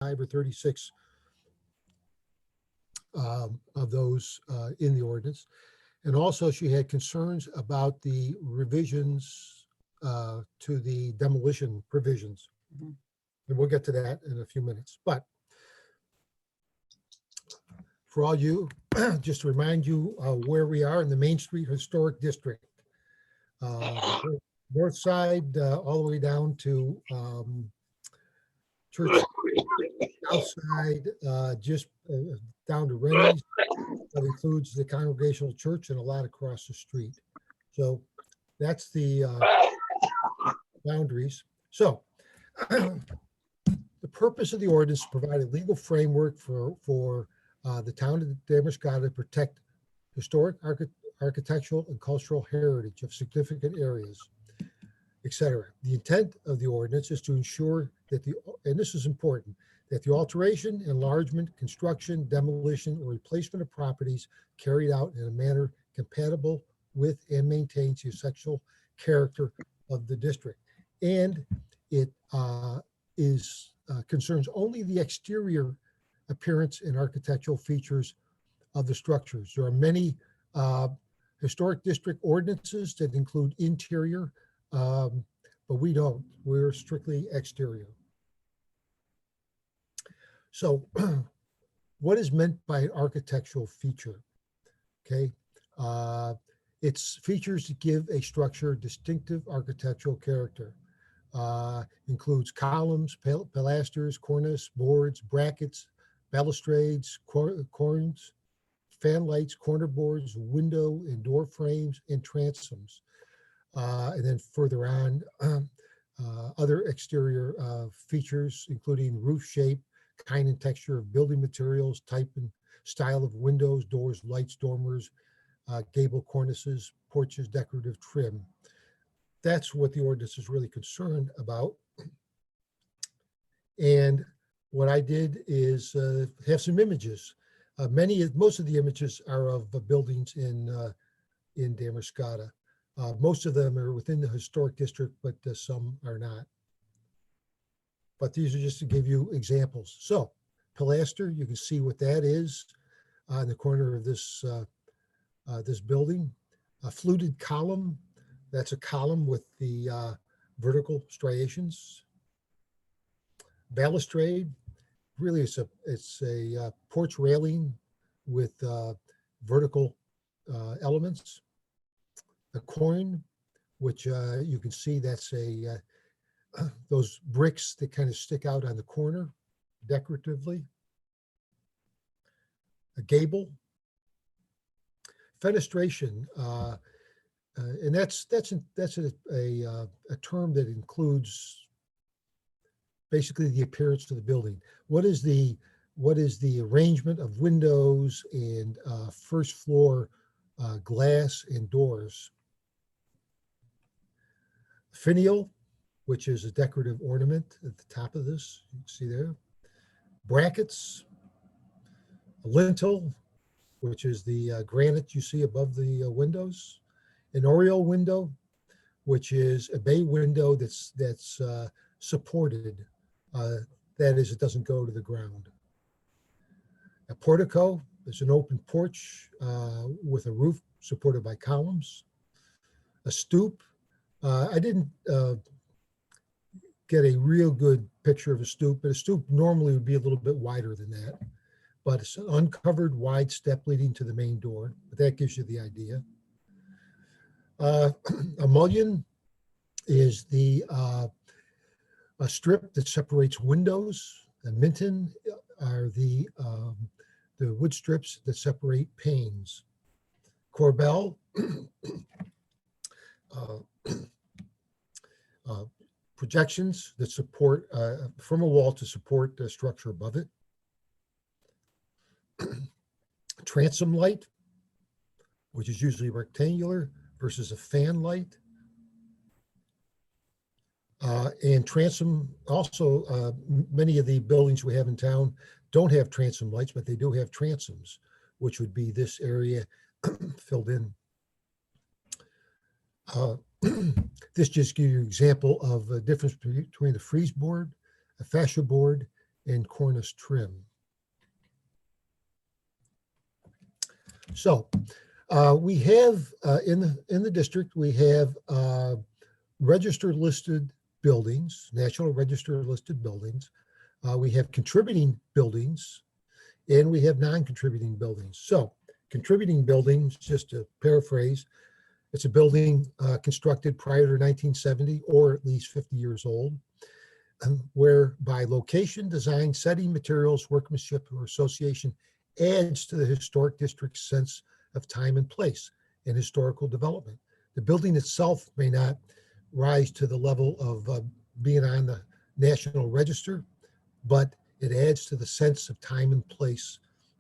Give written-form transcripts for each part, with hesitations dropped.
or 36 of those in the ordinance. And also she had concerns about the revisions to the demolition provisions. Mhm. And we'll get to that in a few minutes. But for all you, just to remind you where we are in the Main Street Historic District. North side, all the way down to Church, south side, just down to Rennie's. That includes the Congregational Church and a lot across the street. So that's the boundaries. So the purpose of the ordinance is to provide a legal framework for the town of Damascus to protect historic, architectural, and cultural heritage of significant areas, etc. The intent of the ordinance is to ensure that and this is important, that the alteration, enlargement, construction, demolition, or replacement of properties carried out in a manner compatible with and maintains the essential character of the district. And it concerns only the exterior appearance and architectural features of the structures. There are many historic district ordinances that include interior, but we don't. We're strictly exterior. So what is meant by an architectural feature? Okay. It's features that give a structure distinctive architectural character. Includes columns, pilasters, cornice, boards, brackets, balustrades, corns, fan lights, corner boards, window and door frames, and transoms. And then further on, other exterior features, including roof shape, kind and texture of building materials, type and style of windows, doors, lights, dormers, gable cornices, porches, decorative trim. That's what the ordinance is really concerned about. And what I did is have some images. Most of the images are of buildings in Damascus. Most of them are within the historic district, but some are not. But these are just to give you examples. So pilaster, you can see what that is in the corner of this this building. A fluted column, that's a column with the vertical striations. Balustrade, really it's a porch railing with vertical elements. A corn, which you can see that's those bricks that kind of stick out on the corner decoratively. A gable. Fenestration, and that's a term that includes basically the appearance of the building. What is the arrangement of windows and first floor glass and doors? Finial, which is a decorative ornament at the top of this, you can see there. Brackets, a lintel, which is the granite you see above the windows. An oriel window, which is a bay window that's supported. That is, it doesn't go to the ground. A portico is an open porch with a roof supported by columns. A stoop. I didn't get a real good picture of a stoop, but a stoop normally would be a little bit wider than that. But it's an uncovered wide step leading to the main door. But that gives you the idea. A mullion is a strip that separates windows. A minton are the wood strips that separate panes. Corbel, projections that support from a wall to support the structure above it. Transom light, which is usually rectangular, versus a fan light. And transom, also, many of the buildings we have in town don't have transom lights, but they do have transoms, which would be this area filled in. This just gives you an example of a difference between a frieze board, a fascia board, and cornice trim. So we have in the district, we have register listed buildings, National Register listed buildings. We have contributing buildings, and we have non-contributing buildings. So contributing buildings, just to paraphrase, it's a building constructed prior to 1970 or at least 50 years old, where by location, design, setting, materials, workmanship, or association adds to the historic district's sense of time and place and historical development. The building itself may not rise to the level of being on the National Register, but it adds to the sense of time and place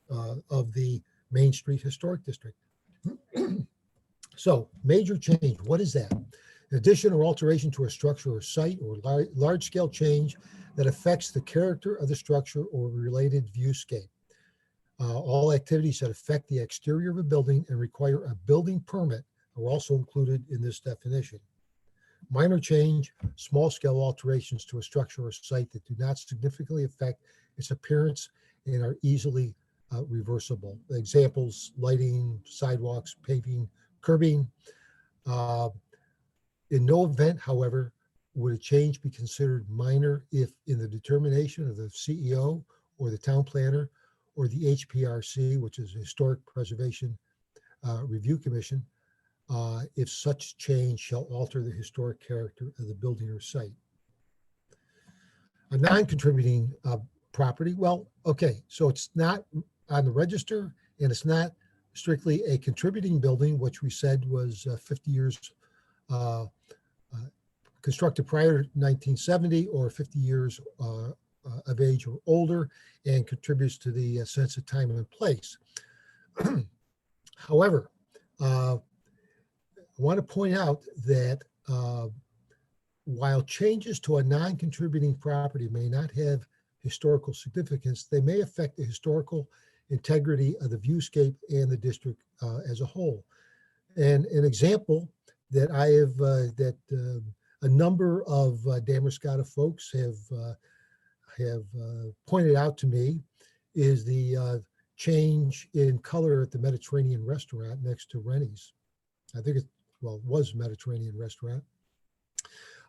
of the Main Street Historic District. So major change, what is that? Addition or alteration to a structure or site or large-scale change that affects the character of the structure or related viewscape. All activities that affect the exterior of a building and require a building permit are also included in this definition. Minor change, small-scale alterations to a structure or site that do not significantly affect its appearance and are easily reversible. Examples, lighting, sidewalks, paving, curbing. In no event, however, would a change be considered minor if in the determination of the CEO or the town planner or the HPRC, which is Historic Preservation Review Commission, if such change shall alter the historic character of the building or site. A non-contributing property, well, okay, so it's not on the register and it's not strictly a contributing building, which we said was 50 years constructed prior to 1970 or 50 years of age or older and contributes to the sense of time and place. However, I want to point out that while changes to a non-contributing property may not have historical significance, they may affect the historical integrity of the viewscape and the district as a whole. And an example that I have, a number of Damascotta folks have pointed out to me is the change in color at the Mediterranean restaurant next to Rennie's. I think it was Mediterranean restaurant.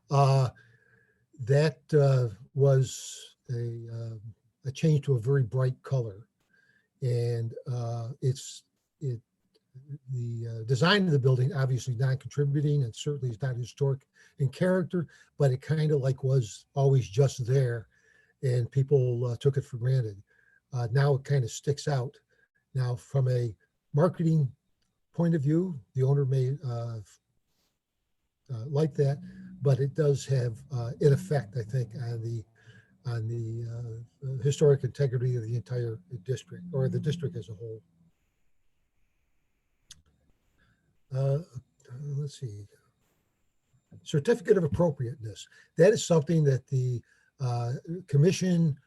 That was a change to a very bright color, and the design of the building obviously not contributing, and certainly is not historic in character, but it kind of like was always just there, and people took it for granted. Now it kind of sticks out. Now, from a marketing point of view, the owner may like that, but it does have an effect, I think, on the historic integrity of the entire district, or the district as a whole. Let's see. Certificate of appropriateness. That is something that the commission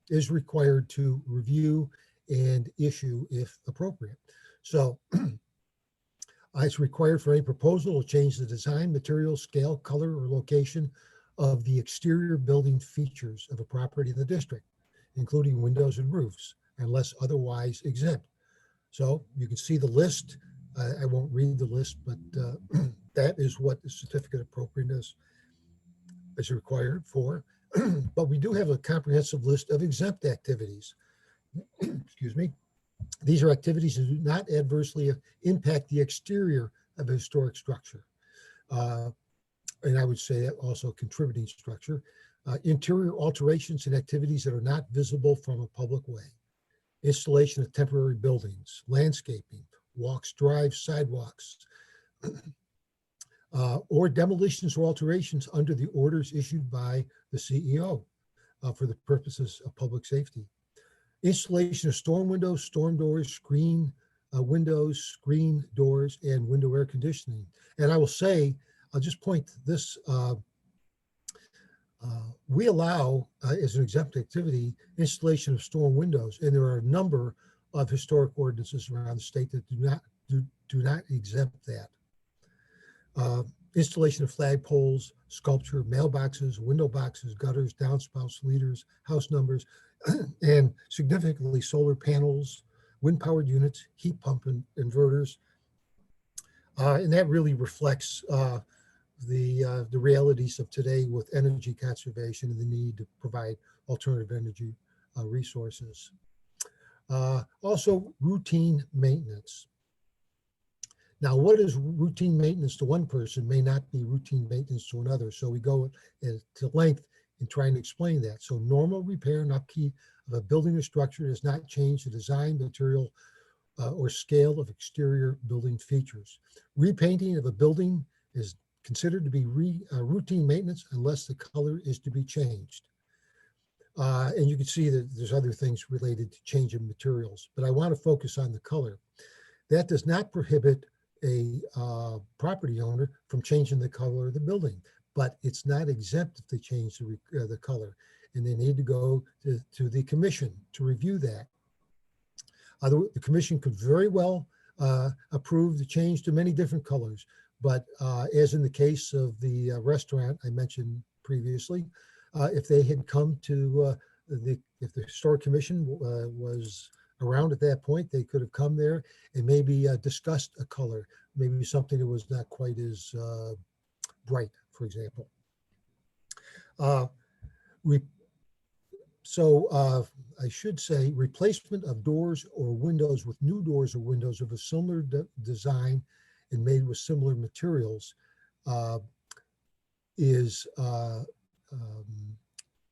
is required to review and issue if appropriate. So it's required for any proposal to change the design, material, scale, color, or location of the exterior building features of a property in the district, including windows and roofs, unless otherwise exempt. So you can see the list. I won't read the list, but that is what the certificate of appropriateness is required for. But we do have a comprehensive list of exempt activities. Excuse me. These are activities that do not adversely impact the exterior of a historic structure. And I would say that also contributing structure. Interior alterations and activities that are not visible from a public way. Installation of temporary buildings, landscaping, walks, drives, sidewalks, or demolitions or alterations under the orders issued by the CEO for the purposes of public safety. Installation of storm windows, storm doors, screen windows, screen doors, and window air conditioning. And I will say, I'll just point to this. We allow, as an exempt activity, installation of storm windows, and there are a number of historic ordinances around the state that do not exempt that. installation of flagpoles, sculpture, mailboxes, window boxes, gutters, downspouts, leaders, house numbers, and significantly solar panels, wind-powered units, heat pump inverters. And that really reflects the realities of today with energy conservation and the need to provide alternative energy resources. Also, routine maintenance. Now, what is routine maintenance to one person may not be routine maintenance to another. So we go to length in trying to explain that. So normal repair and upkeep of a building or structure does not change the design, material, or scale of exterior building features. Repainting of a building is considered to be routine maintenance unless the color is to be changed. And you can see that there's other things related to change of materials, but I want to focus on the color. That does not prohibit a property owner from changing the color of the building, but it's not exempt if they change the color, and they need to go to the commission to review that. The commission could very well approve the change to many different colors, but as in the case of the restaurant I mentioned previously, if they had come to if the historic commission was around at that point, they could have come there and maybe discussed a color, maybe something that was not quite as bright, for example. I should say replacement of doors or windows with new doors or windows of a similar design and made with similar materials is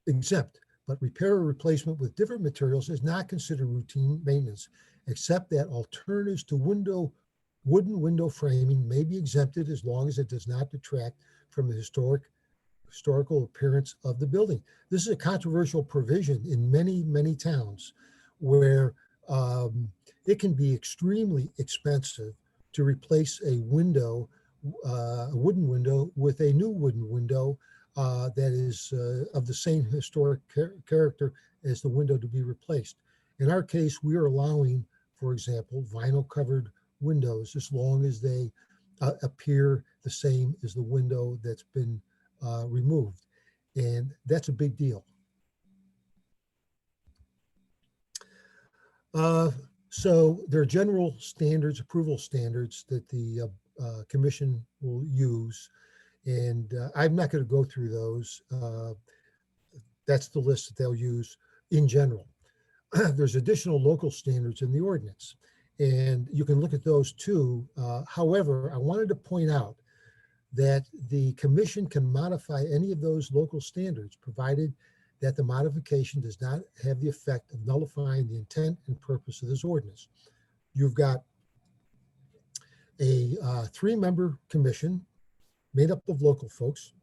exempt, but repair or replacement with different materials is not considered routine maintenance, except that alternatives to wooden window framing may be exempted as long as it does not detract from the historical appearance of the building. This is a controversial provision in many, many towns where it can be extremely expensive to replace a window, a wooden window, with a new wooden window that is of the same historic character as the window to be replaced. In our case, we are allowing, for example, vinyl covered windows as long as they appear the same as the window that's been removed. And that's a big deal. So there are general standards, approval standards that the commission will use. And I'm not going to go through those. That's the list that they'll use in general. There's additional local standards in the ordinance, and you can look at those too. However, I wanted to point out that the commission can modify any of those local standards, provided that the modification does not have the effect of nullifying the intent and purpose of this ordinance. You've got a 3-member commission made up of local folks,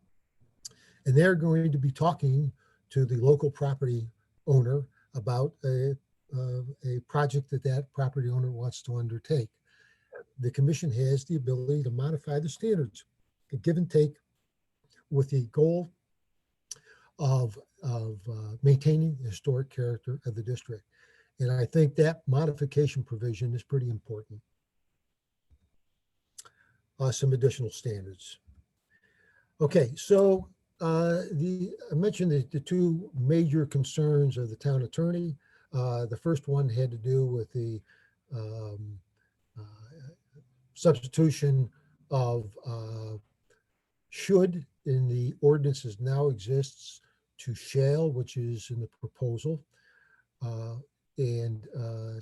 and they're going to be talking to the local property owner about a project that property owner wants to undertake. The commission has the ability to modify the standards, a give and take, with the goal of maintaining the historic character of the district. And I think that modification provision is pretty important. Some additional standards. Okay, so I mentioned the 2 major concerns of the town attorney. The first one had to do with the substitution of should in the ordinances now exists to shall, which is in the proposal.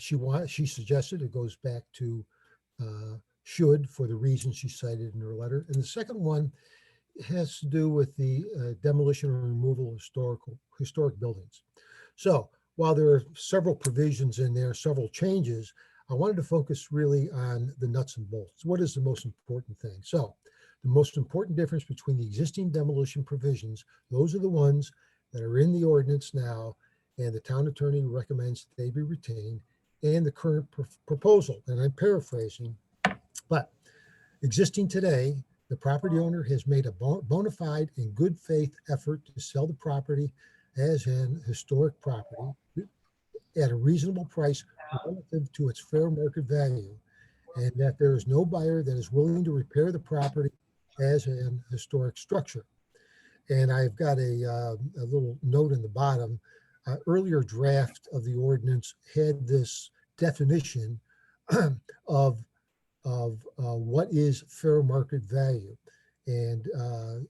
She suggested it goes back to should for the reasons she cited in her letter. And the second one has to do with the demolition or removal of historic buildings. So while there are several provisions in there, several changes, I wanted to focus really on the nuts and bolts. What is the most important thing? So the most important difference between the existing demolition provisions, those are the ones that are in the ordinance now, and the town attorney recommends that they be retained, and the current proposal, and I'm paraphrasing, but existing today, the property owner has made a bona fide and good faith effort to sell the property as an historic property at a reasonable price relative to its fair market value, and that there is no buyer that is willing to repair the property as an historic structure. And I've got a little note in the bottom. Earlier draft of the ordinance had this definition of what is fair market value. And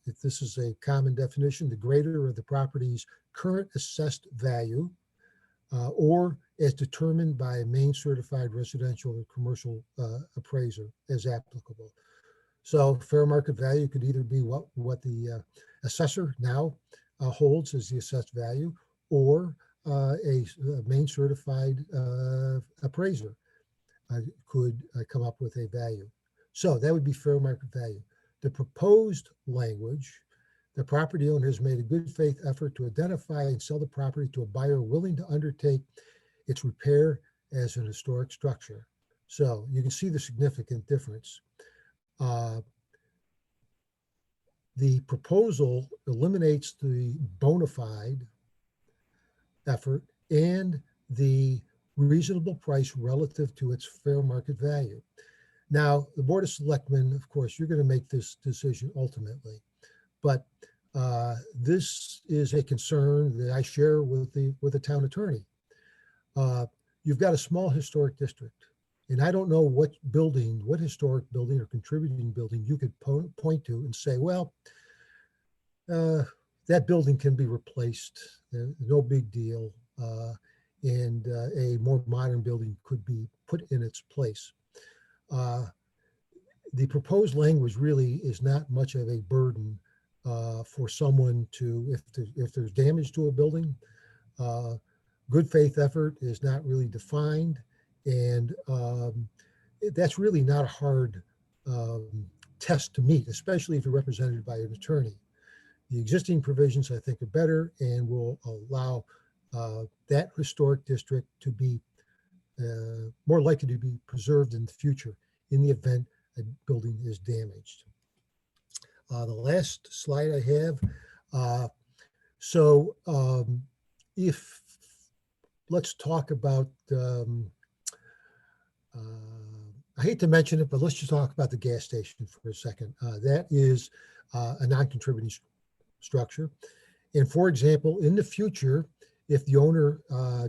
if this is a common definition, the greater of the property's current assessed value, or as determined by a Maine certified residential or commercial appraiser as applicable. So fair market value could either be what the assessor now holds as the assessed value, or a Maine certified appraiser could come up with a value. So that would be fair market value. The proposed language, the property owner has made a good faith effort to identify and sell the property to a buyer willing to undertake its repair as an historic structure. So you can see the significant difference. The proposal eliminates the bona fide effort and the reasonable price relative to its fair market value. Now, the Board of Selectmen, of course, you're going to make this decision ultimately, but this is a concern that I share with the town attorney. You've got a small historic district, and I don't know what historic building or contributing building you could point to and say, well, that building can be replaced, no big deal, and a more modern building could be put in its place. The proposed language really is not much of a burden for someone to, if there's damage to a building, good faith effort is not really defined, and that's really not a hard test to meet, especially if you're represented by an attorney. The existing provisions, I think, are better and will allow that historic district to be more likely to be preserved in the future in the event a building is damaged. The last slide I have. If let's talk about, I hate to mention it, but let's just talk about the gas station for a second. That is a non-contributing structure. And for example, in the future, if the owner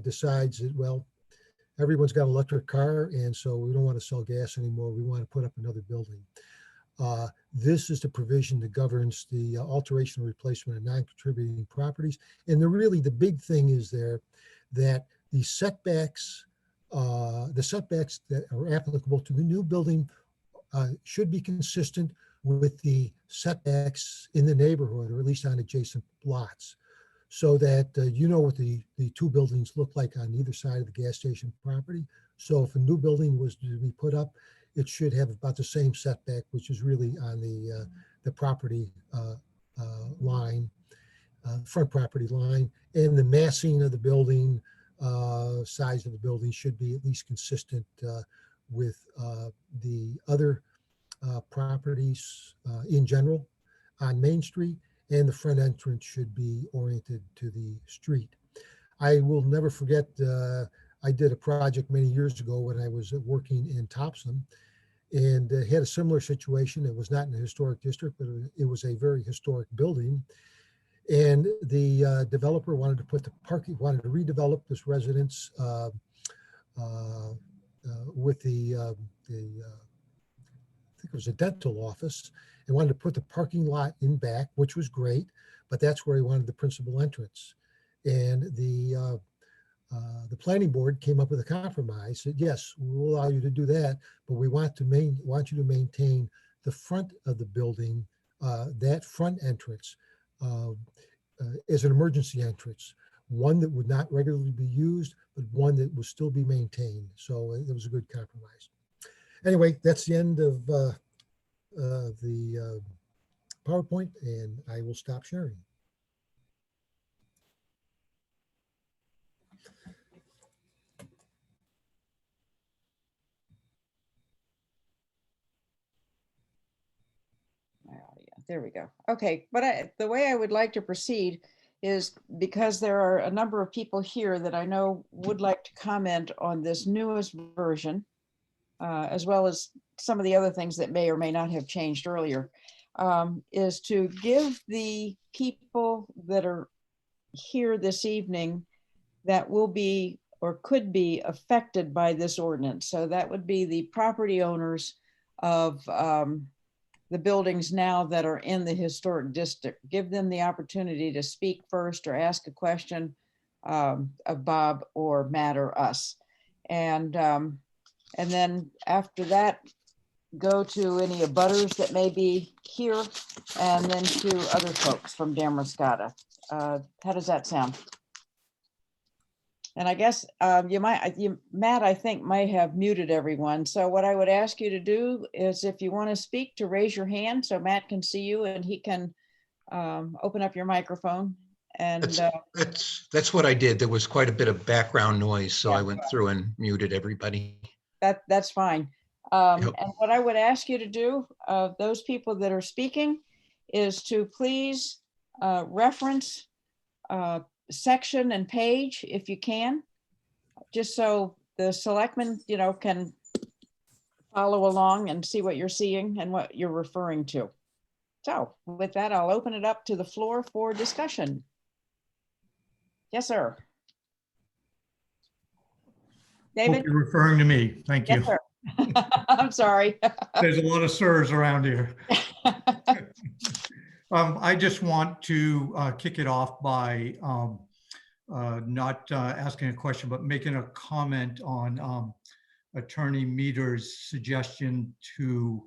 decides that, well, everyone's got an electric car, and so we don't want to sell gas anymore, we want to put up another building. This is the provision that governs the alteration or replacement of non-contributing properties. And the big thing is there that the setbacks that are applicable to the new building should be consistent with the setbacks in the neighborhood, or at least on adjacent lots, so that you know what the two buildings look like on either side of the gas station property. So if a new building was to be put up, it should have about the same setback, which is really on the property line, front property line, and the massing of the building, size of the building should be at least consistent with the other properties in general on Main Street, and the front entrance should be oriented to the street. I will never forget, I did a project many years ago when I was working in Topsom, and had a similar situation. It was not in a historic district, but it was a very historic building. And the developer wanted to wanted to redevelop this residence with I think it was a dental office, and wanted to put the parking lot in back, which was great, but that's where he wanted the principal entrance. And the planning board came up with a compromise, said, yes, we'll allow you to do that, but we want you to maintain the front of the building, that front entrance, as an emergency entrance, one that would not regularly be used, but one that would still be maintained. So it was a good compromise. Anyway, that's the end of the PowerPoint, and I will stop sharing. There we go. Okay, but the way I would like to proceed is, because there are a number of people here that I know would like to comment on this newest version, as well as some of the other things that may or may not have changed earlier. is to give the people that are here this evening that will be or could be affected by this ordinance. So that would be the property owners of the buildings now that are in the historic district. Give them the opportunity to speak first or ask a question of Bob or Matt or us. And then after that, go to any abutters that may be here, and then to other folks from Damascotta. How does that sound? And I guess Matt, I think, might have muted everyone. So what I would ask you to do is, if you want to speak, to raise your hand so Matt can see you and he can open up your microphone. And That's what I did. There was quite a bit of background noise, so Yeah. I went through and muted everybody. that's fine. Yep. And what I would ask you to do, those people that are speaking, is to please reference section and page if you can, just so the selectmen, can follow along and see what you're seeing and what you're referring to. So with that, I'll open it up to the floor for discussion. Yes, sir. David? Hope you're referring to me. Thank you. Yes, sir. I'm sorry. There's a lot of sirs around here. I just want to kick it off by not asking a question, but making a comment on Attorney Meter's suggestion to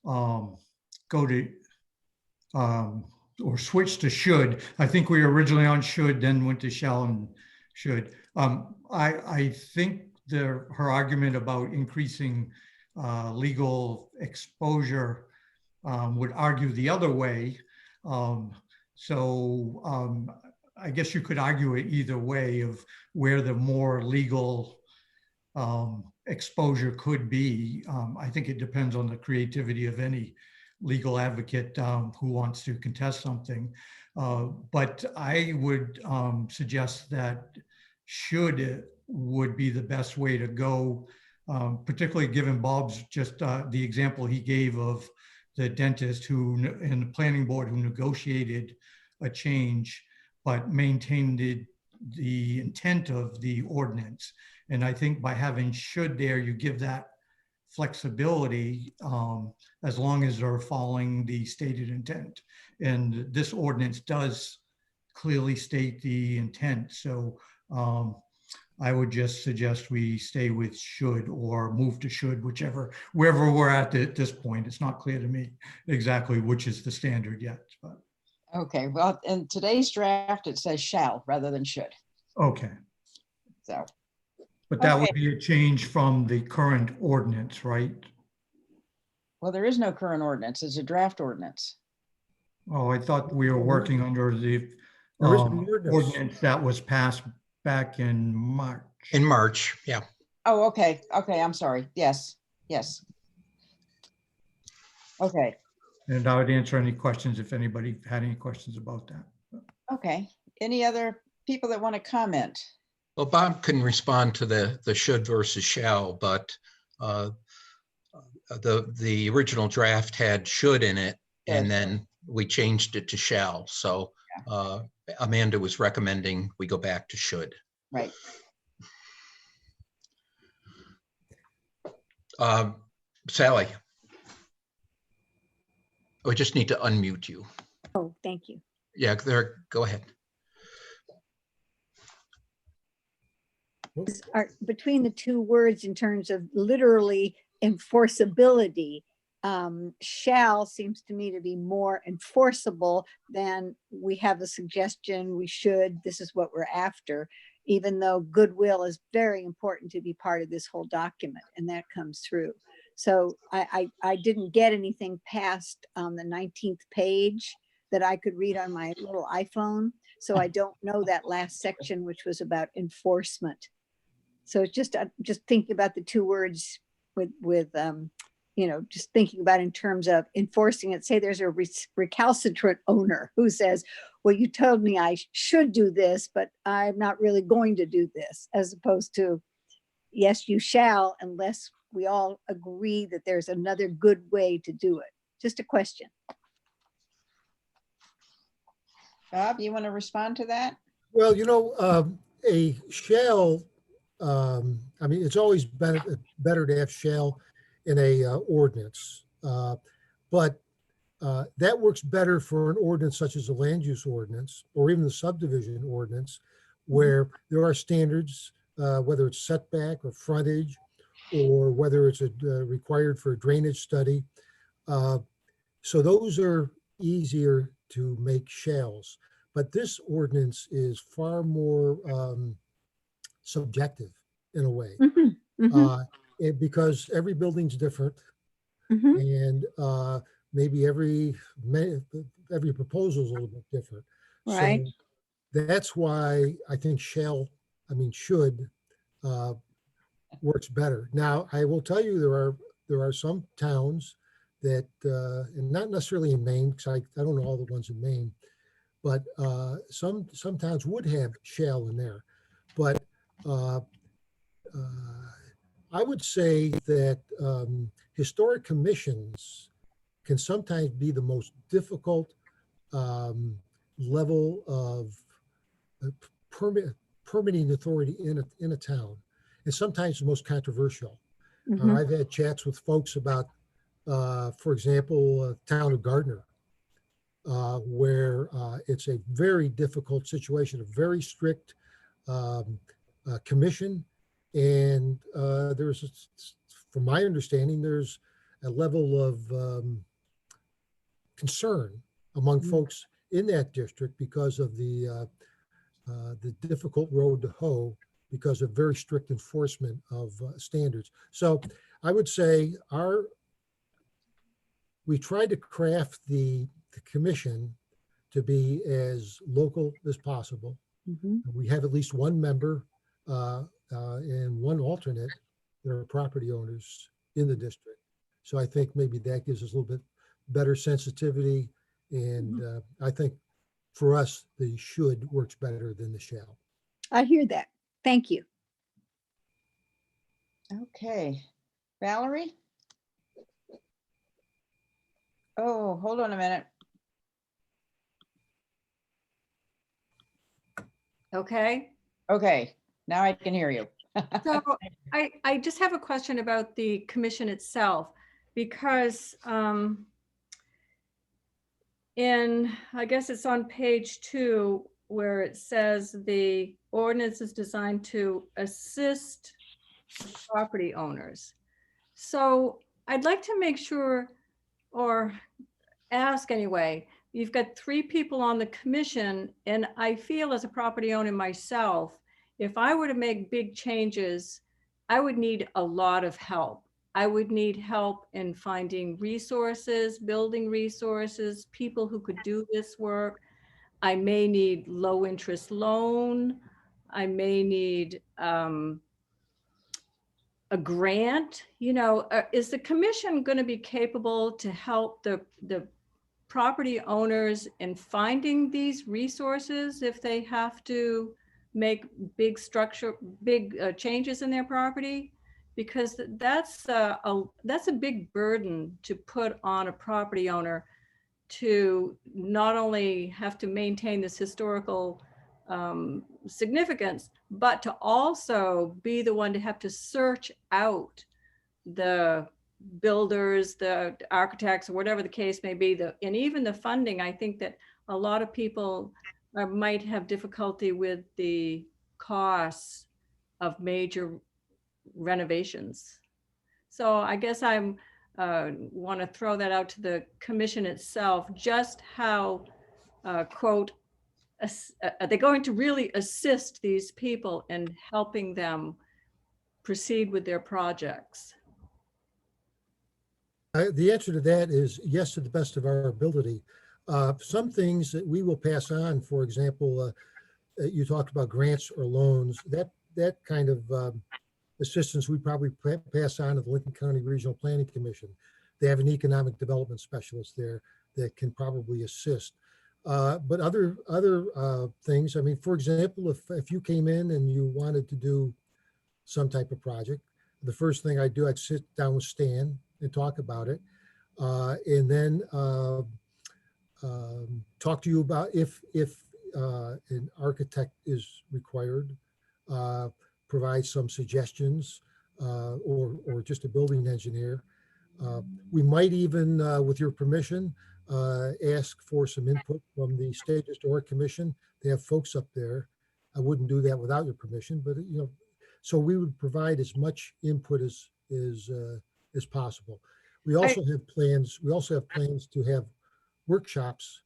go to or switch to should. I think we were originally on should, then went to shall and should. I think her argument about increasing legal exposure would argue the other way. I guess you could argue it either way of where the more legal exposure could be. I think it depends on the creativity of any legal advocate who wants to contest something. But I would suggest that should would be the best way to go, particularly given Bob's just the example he gave of the dentist who and the planning board who negotiated a change but maintained the intent of the ordinance. And I think by having should there, you give that flexibility as long as they're following the stated intent. And this ordinance does clearly state the intent. So I would just suggest we stay with should or move to should, wherever we're at this point. It's not clear to me exactly which is the standard yet. But. Okay, well, in today's draft, it says shall rather than should. Okay. So. But that Okay. would be a change from the current ordinance, right? Well, there is no current ordinance. It's a draft ordinance. Oh, I thought we were working under the There is an ordinance. ordinance that was passed back in March. In March, yeah. Oh, okay. Okay, I'm sorry. Yes, yes. Okay, And I would answer any questions if anybody had any questions about that. okay. Any other people that want to comment? Well, Bob can respond to the should versus shall, but the original draft had should in it, and then we changed it to shall. So Amanda was recommending we go back to should. Right. Sally. We just need to unmute you. Oh, thank you. Yeah, there, go ahead. Between the two words in terms of literally enforceability, shall seems to me to be more enforceable than we have a suggestion, we should, this is what we're after, even though goodwill is very important to be part of this whole document, and that comes through. So I didn't get anything past the 19th page that I could read on my little iPhone. So I don't know that last section, which was about enforcement. So it's just thinking about the two words with just thinking about in terms of enforcing it. Say there's a recalcitrant owner who says, well, you told me I should do this, but I'm not really going to do this, as opposed to, yes, you shall, unless we all agree that there's another good way to do it. Just a question. Bob, you want to respond to that? Well, a shall, I mean, it's always better to have shall in a ordinance. But that works better for an ordinance such as a land use ordinance or even the subdivision ordinance, where there are standards, whether it's setback or frontage, or whether it's required for a drainage study. So those are easier to make shalls. But this ordinance is far more subjective in a way, Mhm, mhm, because every building's different, mhm. and maybe every proposal is a little bit different. Right. So that's why I think should uh, works better. Now, I will tell you, there are some towns that, and not necessarily in Maine, because I don't know all the ones in Maine, but some towns would have shall in there. But uh, I would say that historic commissions can sometimes be the most difficult um, level of uh, permitting authority in a town, and sometimes the most controversial. Mhm. I've had chats with folks about, for example, town of Gardner, where it's a very difficult situation, a very strict um, commission, and from my understanding, there's a level of concern among Mm. folks in that district because of the difficult road to hoe because of very strict enforcement of standards. So I would say we tried to craft the commission to be as local as possible. Mhm. We have at least one member and one alternate that are property owners in the district. So I think maybe that gives us a little bit better sensitivity. And I think for us, the should works better than the shall. I hear that. Thank you. Okay. Valerie? Oh, hold on a minute. Okay, Okay, now I can hear you. so I just have a question about the commission itself, because I guess it's on page 2, where it says the ordinance is designed to assist property owners. So I'd like to make sure, or ask anyway, you've got 3 people on the commission, and I feel as a property owner myself, if I were to make big changes, I would need a lot of help. I would need help in finding resources, building resources, people who could do this work. I may need low interest loan. I may need a grant. Is the commission going to be capable to help the property owners in finding these resources if they have to make big changes in their property? Because that's a big burden to put on a property owner, to not only have to maintain this historical significance, but to also be the one to have to search out the builders, the architects, or whatever the case may be, and even the funding. I think that a lot of people might have difficulty with the costs of major renovations. So I guess I'm want to throw that out to the commission itself, just how, quote, are they going to really assist these people in helping them proceed with their projects? The answer to that is yes, to the best of our ability. Some things that we will pass on, for example, you talked about grants or loans, that kind of assistance we probably pass on to the Lincoln County Regional Planning Commission. They have an economic development specialist there that can probably assist. But other things, I mean, for example, if you came in and you wanted to do some type of project, the first thing I'd do, I'd sit down with Stan and talk about it. And then talk to you about if an architect is required, provide some suggestions, or just a building engineer. We might even, with your permission, ask for some input from the State Historic Commission. They have folks up there. I wouldn't do that without your permission, but so we would provide as much input as possible. We also have plans. We also have plans to have workshops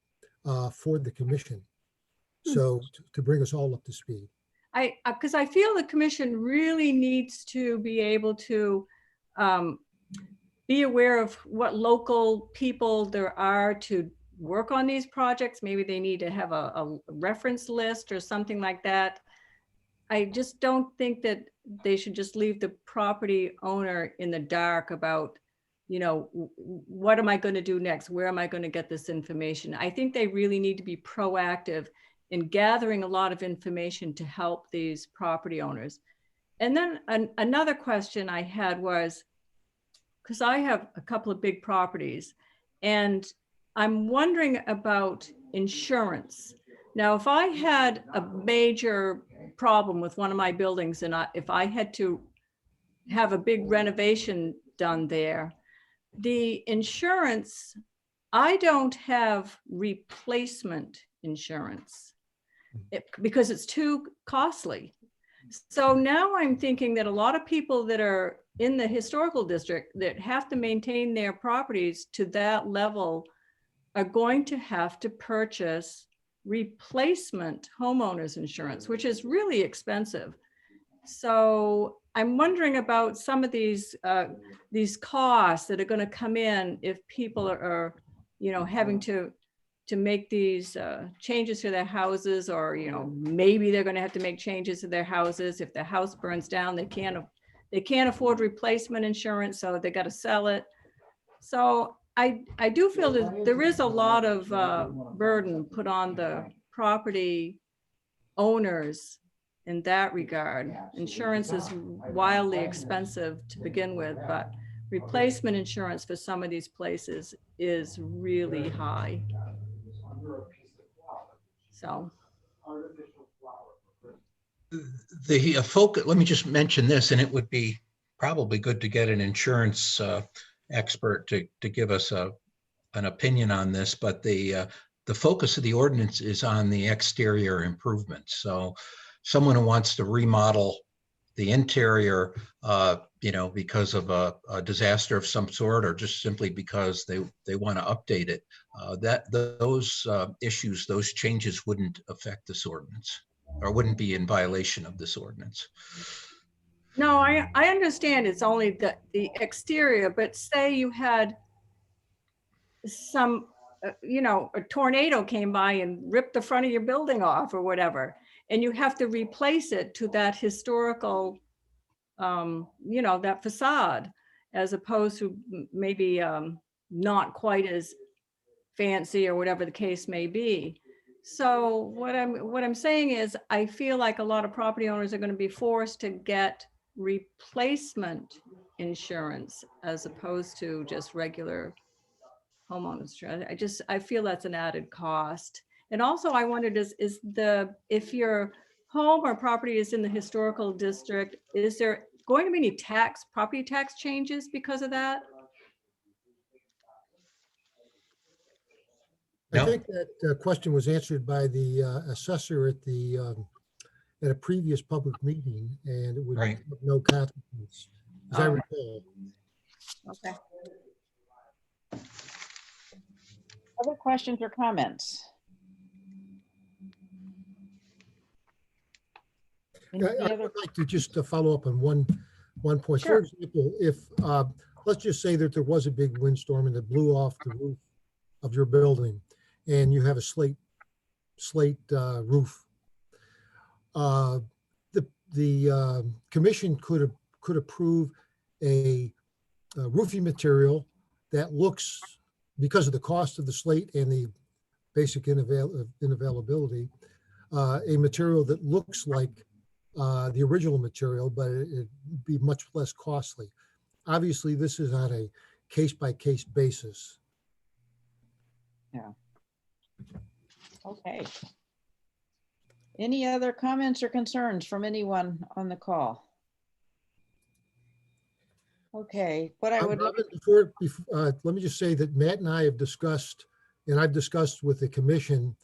for the commission, so to bring us all up to speed. Because I feel the commission really needs to be able to be aware of what local people there are to work on these projects. Maybe they need to have a reference list or something like that. I just don't think that they should just leave the property owner in the dark about, what am I going to do next? Where am I going to get this information? I think they really need to be proactive in gathering a lot of information to help these property owners. And then another question I had was, because I have a couple of big properties, and I'm wondering about insurance. Now, if I had a major problem with one of my buildings and if I had to have a big renovation done there, the insurance, I don't have replacement insurance because it's too costly. So now I'm thinking that a lot of people that are in the historical district that have to maintain their properties to that level are going to have to purchase replacement homeowners insurance, which is really expensive. So I'm wondering about some of these costs that are going to come in if people are having to make these changes to their houses, or maybe they're going to have to make changes to their houses. If the house burns down, they can't afford replacement insurance, so they got to sell it. So I do feel that there is a lot of burden put on the property owners in that regard. Insurance is wildly expensive to begin with, but replacement insurance for some of these places is really high. So. The focus, let me just mention this, and it would be probably good to get an insurance expert to give us an opinion on this, but the focus of the ordinance is on the exterior improvements. So someone who wants to remodel the interior, because of a disaster of some sort, or just simply because they want to update it, those issues, those changes wouldn't affect this ordinance, or wouldn't be in violation of this ordinance. No, I understand it's only the exterior, but say you had some, a tornado came by and ripped the front of your building off or whatever, and you have to replace it to that historical, that facade, as opposed to maybe not quite as fancy or whatever the case may be. So what I'm saying is, I feel like a lot of property owners are going to be forced to get replacement insurance as opposed to just regular homeowners insurance. I feel that's an added cost. And also I wondered if your home or property is in the historical district, is there going to be any property tax changes because of that? No. I think that question was answered by the assessor at a previous public meeting, and it would Right. have no consequence, as I recall. Okay. Other questions or comments? I would like to just follow up on one point. Sure. For example, if let's just say that there was a big windstorm and it blew off the roof of your building, and you have a slate roof. The commission could approve a roofing material that looks, because of the cost of the slate and the basic unavailability, a material that looks like the original material, but it'd be much less costly. Obviously, this is on a case-by-case basis. Yeah. Okay. Any other comments or concerns from anyone on the call? Okay, what I would, Robin, let me just say that Matt and I have discussed, and I've discussed with the commission,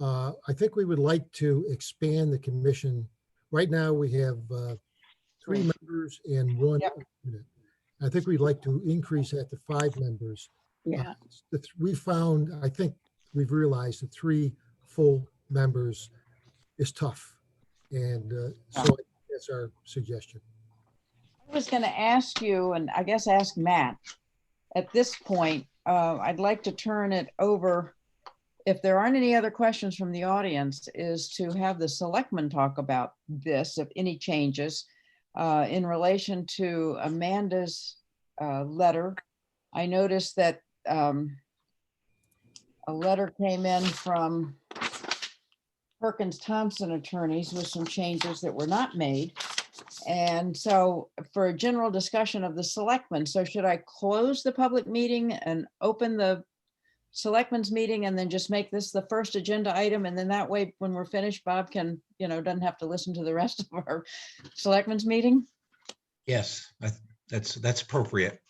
I think we would like to expand the commission. Right now, we have 3 members and 1 Yep. alternate. I think we'd like to increase that to 5 members. Yeah. We found, I think we've realized that 3 full members is tough. And so that's our suggestion. I was going to ask you, and I guess ask Matt, at this point, I'd like to turn it over, if there aren't any other questions from the audience, is to have the selectmen talk about this, if any changes, in relation to Amanda's letter. I noticed that a letter came in from Perkins Thompson attorneys with some changes that were not made. And so for a general discussion of the selectmen, so should I close the public meeting and open the selectmen's meeting and then just make this the first agenda item? And then that way, when we're finished, Bob can, doesn't have to listen to the rest of our selectmen's meeting? Yes, that's appropriate.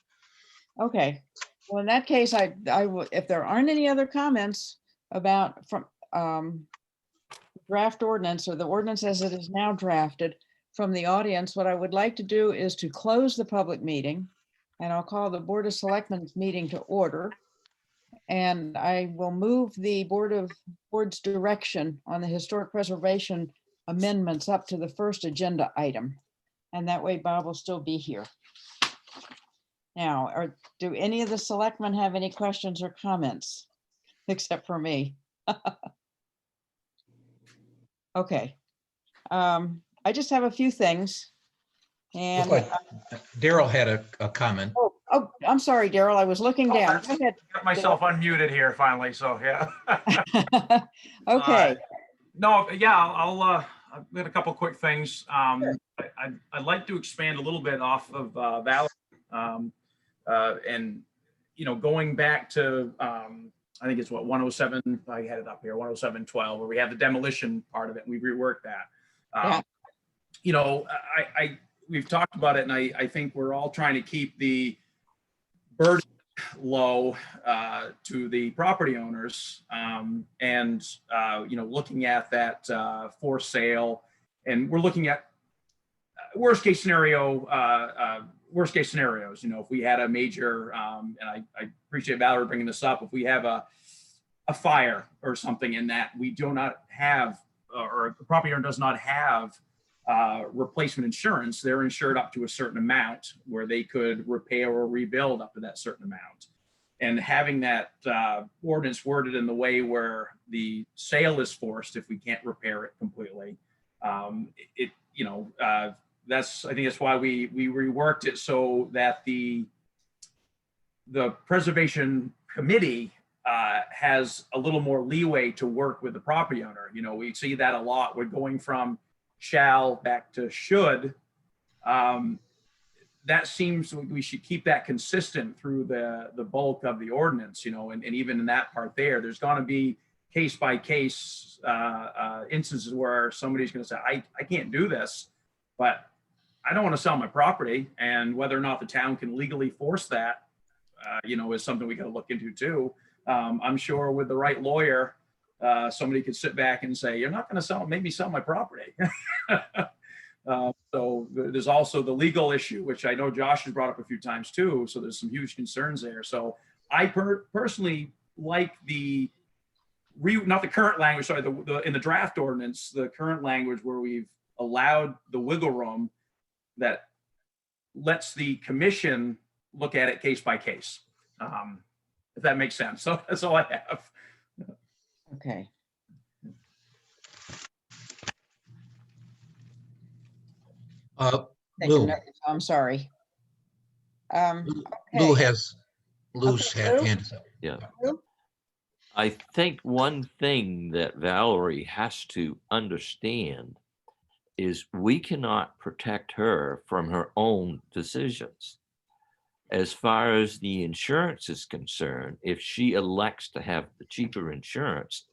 Okay, well, in that case, if there aren't any other comments about draft ordinance or the ordinance as it is now drafted from the audience, what I would like to do is to close the public meeting, and I'll call the Board of Selectmen's meeting to order. And I will move the board's direction on the historic preservation amendments up to the first agenda item. And that way Bob will still be here. Now, do any of the selectmen have any questions or comments? Except for me. Okay. I just have a few things. And Daryl had a comment. oh, I'm sorry, Daryl, I was looking down. Go ahead. Got myself unmuted here finally, so yeah. Okay, No, yeah, I've got a couple quick things. I'd like to expand a little bit off of Valerie. And, going back to, I think it's what, 107, I had it up here, 107.12, where we have the demolition part of it, and we reworked that. Yeah. We've talked about it, and I think we're all trying to keep the burden low to the property owners, and looking at that for sale, and we're looking at worst case scenarios. If we had a major, and I appreciate Valerie bringing this up, if we have a fire or something in that we do not have, or the property owner does not have replacement insurance, they're insured up to a certain amount where they could repair or rebuild up to that certain amount. And having that ordinance worded in the way where the sale is forced if we can't repair it completely, I think that's why we reworked it so that the preservation committee has a little more leeway to work with the property owner. We see that a lot. We're going from shall back to should. That seems we should keep that consistent through the bulk of the ordinance, and even in that part there's going to be case by case instances where somebody's going to say, I can't do this, but I don't want to sell my property. And whether or not the town can legally force that, is something we got to look into too. I'm sure with the right lawyer, somebody could sit back and say, you're not going to make me sell my property. So there's also the legal issue, which I know Josh has brought up a few times too. So there's some huge concerns there. So I personally like not the current language, sorry, in the draft ordinance, the current language where we've allowed the wiggle room that lets the commission look at it case by case, if that makes sense. So that's all I have. okay. Lou, I'm sorry. Lou's Okay, Lou? hands up. Yeah. Lou? I think one thing that Valerie has to understand is we cannot protect her from her own decisions. As far as the insurance is concerned, if she elects to have the cheaper insurance,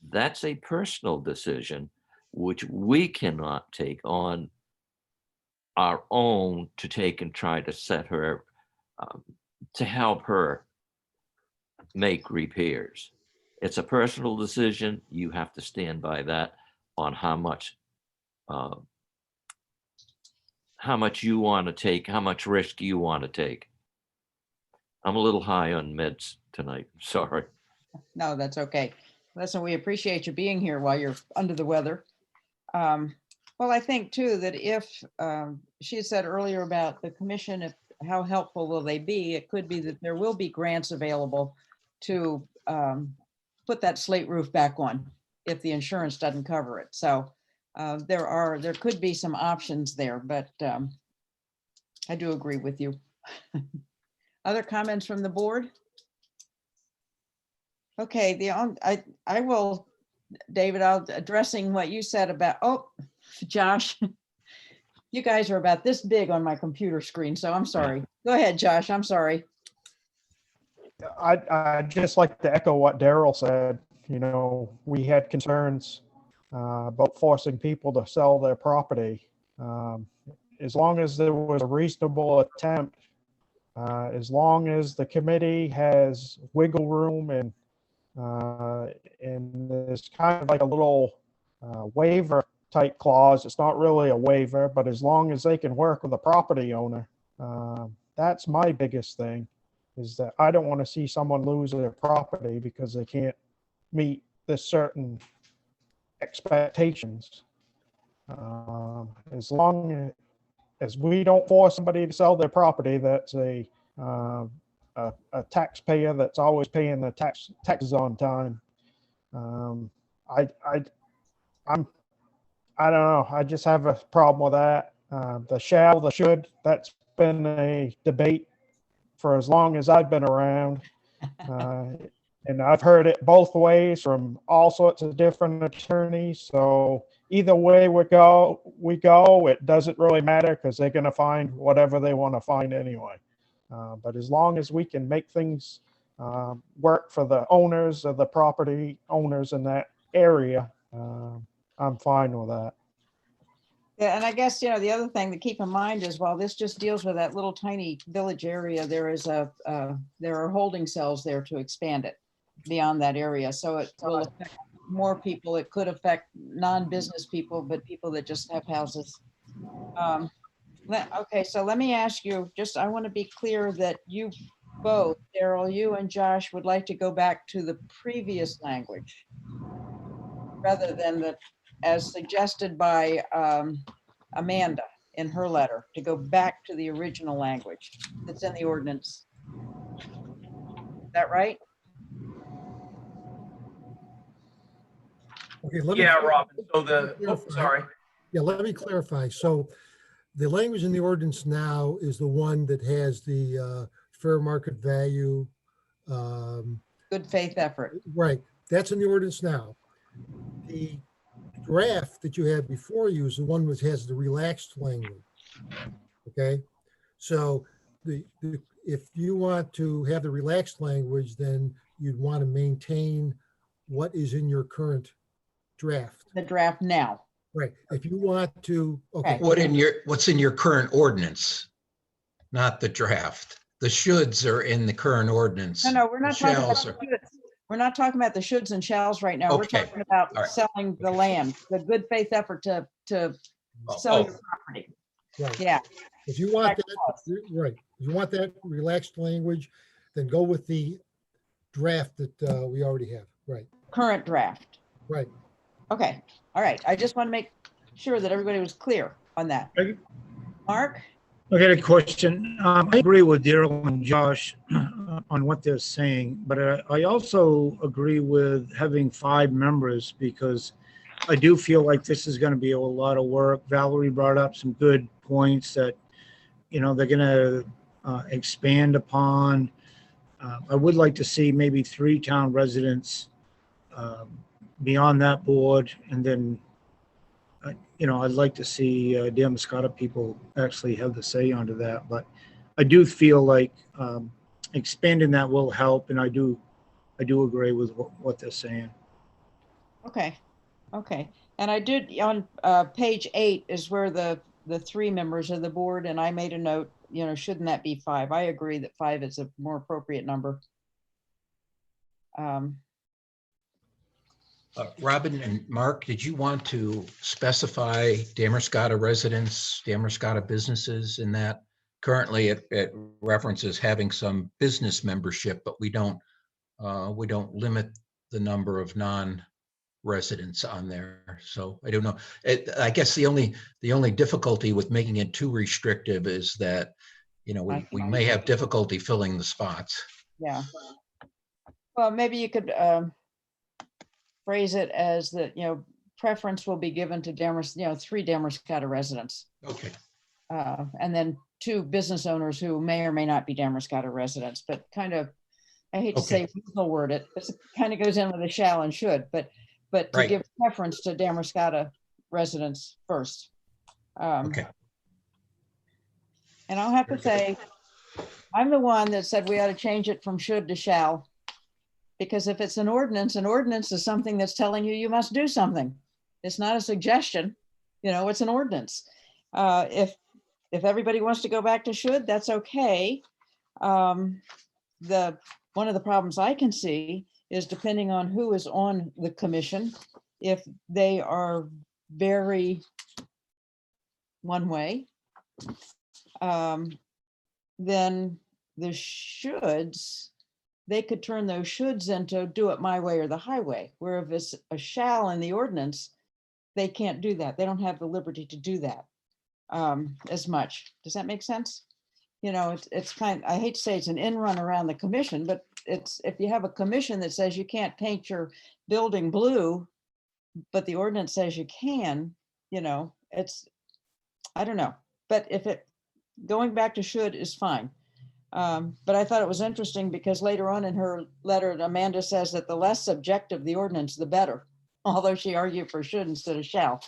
that's a personal decision which we cannot take on our own to take and try to set her, to help her make repairs. It's a personal decision. You have to stand by that on how much you want to take, how much risk you want to take. I'm a little high on meds tonight. Sorry. No, that's okay. Listen, we appreciate you being here while you're under the weather. Well, I think too that if she had said earlier about the commission, if how helpful will they be? It could be that there will be grants available to put that slate roof back on if the insurance doesn't cover it. So there could be some options there, but I do agree with you. Other comments from the board? Okay, I will, David, I'll addressing what you said about, oh, Josh, you guys are about this big on my computer screen, so I'm sorry. Go ahead, Josh, I'm sorry. I'd just like to echo what Daryl said. You know, we had concerns about forcing people to sell their property. As long as there was a reasonable attempt, as long as the committee has wiggle room and there's kind of like a little waiver type clause. It's not really a waiver, but as long as they can work with the property owner, that's my biggest thing, is that I don't want to see someone lose their property because they can't meet the certain expectations. As long as we don't force somebody to sell their property, that's a taxpayer that's always paying the taxes on time. I don't know. I just have a problem with that. The shall, the should, that's been a debate for as long as I've been around. And I've heard it both ways from all sorts of different attorneys. So either way we go, it doesn't really matter because they're going to find whatever they want to find anyway. But as long as we can make things work for the owners of the property owners in that area, I'm fine with that. Yeah, and I guess, you know, the other thing to keep in mind is while this just deals with that little tiny village area, there are holding cells there to expand it beyond that area. So it will affect more people. It could affect non-business people, but people that just have houses. Okay, so let me ask you, I want to be clear that you both, Daryl, you and Josh would like to go back to the previous language rather than as suggested by Amanda in her letter, to go back to the original language that's in the ordinance. Is that right? Okay, let Yeah, me. Robin. So sorry. Yeah, let me clarify. So the language in the ordinance now is the one that has the fair market value. Good faith effort. Right, that's in the ordinance now. The draft that you have before you is the one which has the relaxed language. Okay, so if you want to have the relaxed language, then you'd want to maintain what is in your current draft. The draft now. Right. If you want to, okay. What's in your current ordinance, not the draft. The shoulds are in the current ordinance. No, we're not The talking about shalls the are- shoulds. We're not talking about the shoulds and shalls right now. We're Okay. talking about All right. selling the land, the good faith effort to Oh, sell oh. your property. Right. Yeah. If you want that, right. If you want that relaxed language, then go with the draft that we already have. Right. Current draft. Right. Okay. All right. I just want to make sure that everybody was clear on that. Okay. Mark? I got a question. I agree with Daryl and Josh on what they're saying, but I also agree with having 5 members because I do feel like this is going to be a lot of work. Valerie brought up some good points that, you know, they're going to expand upon. I would like to see maybe 3 town residents be on that board, and then you know, I'd like to see Damascotta people actually have the say onto that. But I do feel like expanding that will help, and I do agree with what they're saying. Okay, okay. And I did on page 8 is where the 3 members of the board, and I made a note, you know, shouldn't that be 5? I agree that 5 is a more appropriate number. Robin and Mark, did you want to specify Damerscott residents, Damerscott businesses in that? Currently, it references having some business membership, but we don't limit the number of non-residents on there. So I don't know. I guess the only difficulty with making it too restrictive is that, you know, we may have difficulty filling the spots. Yeah. Well, maybe you could phrase it as that, you know, preference will be given to 3 Damerscott residents. Okay. And then 2 business owners who may or may not be Damerscott residents, but kind of, I hate to say legal word it, it kind of goes in with a shall and should, but to Right. give preference to Damerscott residents first. Okay. And I'll have to say, I'm the one that said we ought to change it from should to shall. Because if it's an ordinance is something that's telling you must do something. It's not a suggestion, you know, it's an ordinance. If everybody wants to go back to should, that's okay. One of the problems I can see is depending on who is on the commission, if they are very one way, then the shoulds, they could turn those shoulds into do it my way or the highway. Where if it's a shall in the ordinance, they can't do that. They don't have the liberty to do that as much. Does that make sense? You know, it's kind, I hate to say it's an in run around the commission, but it's, if you have a commission that says you can't paint your building blue, but the ordinance says you can, you know, it's, I don't know. But if it, going back to should is fine. But I thought it was interesting because later on in her letter, Amanda says that the less subjective the ordinance, the better, although she argued for should instead of shall.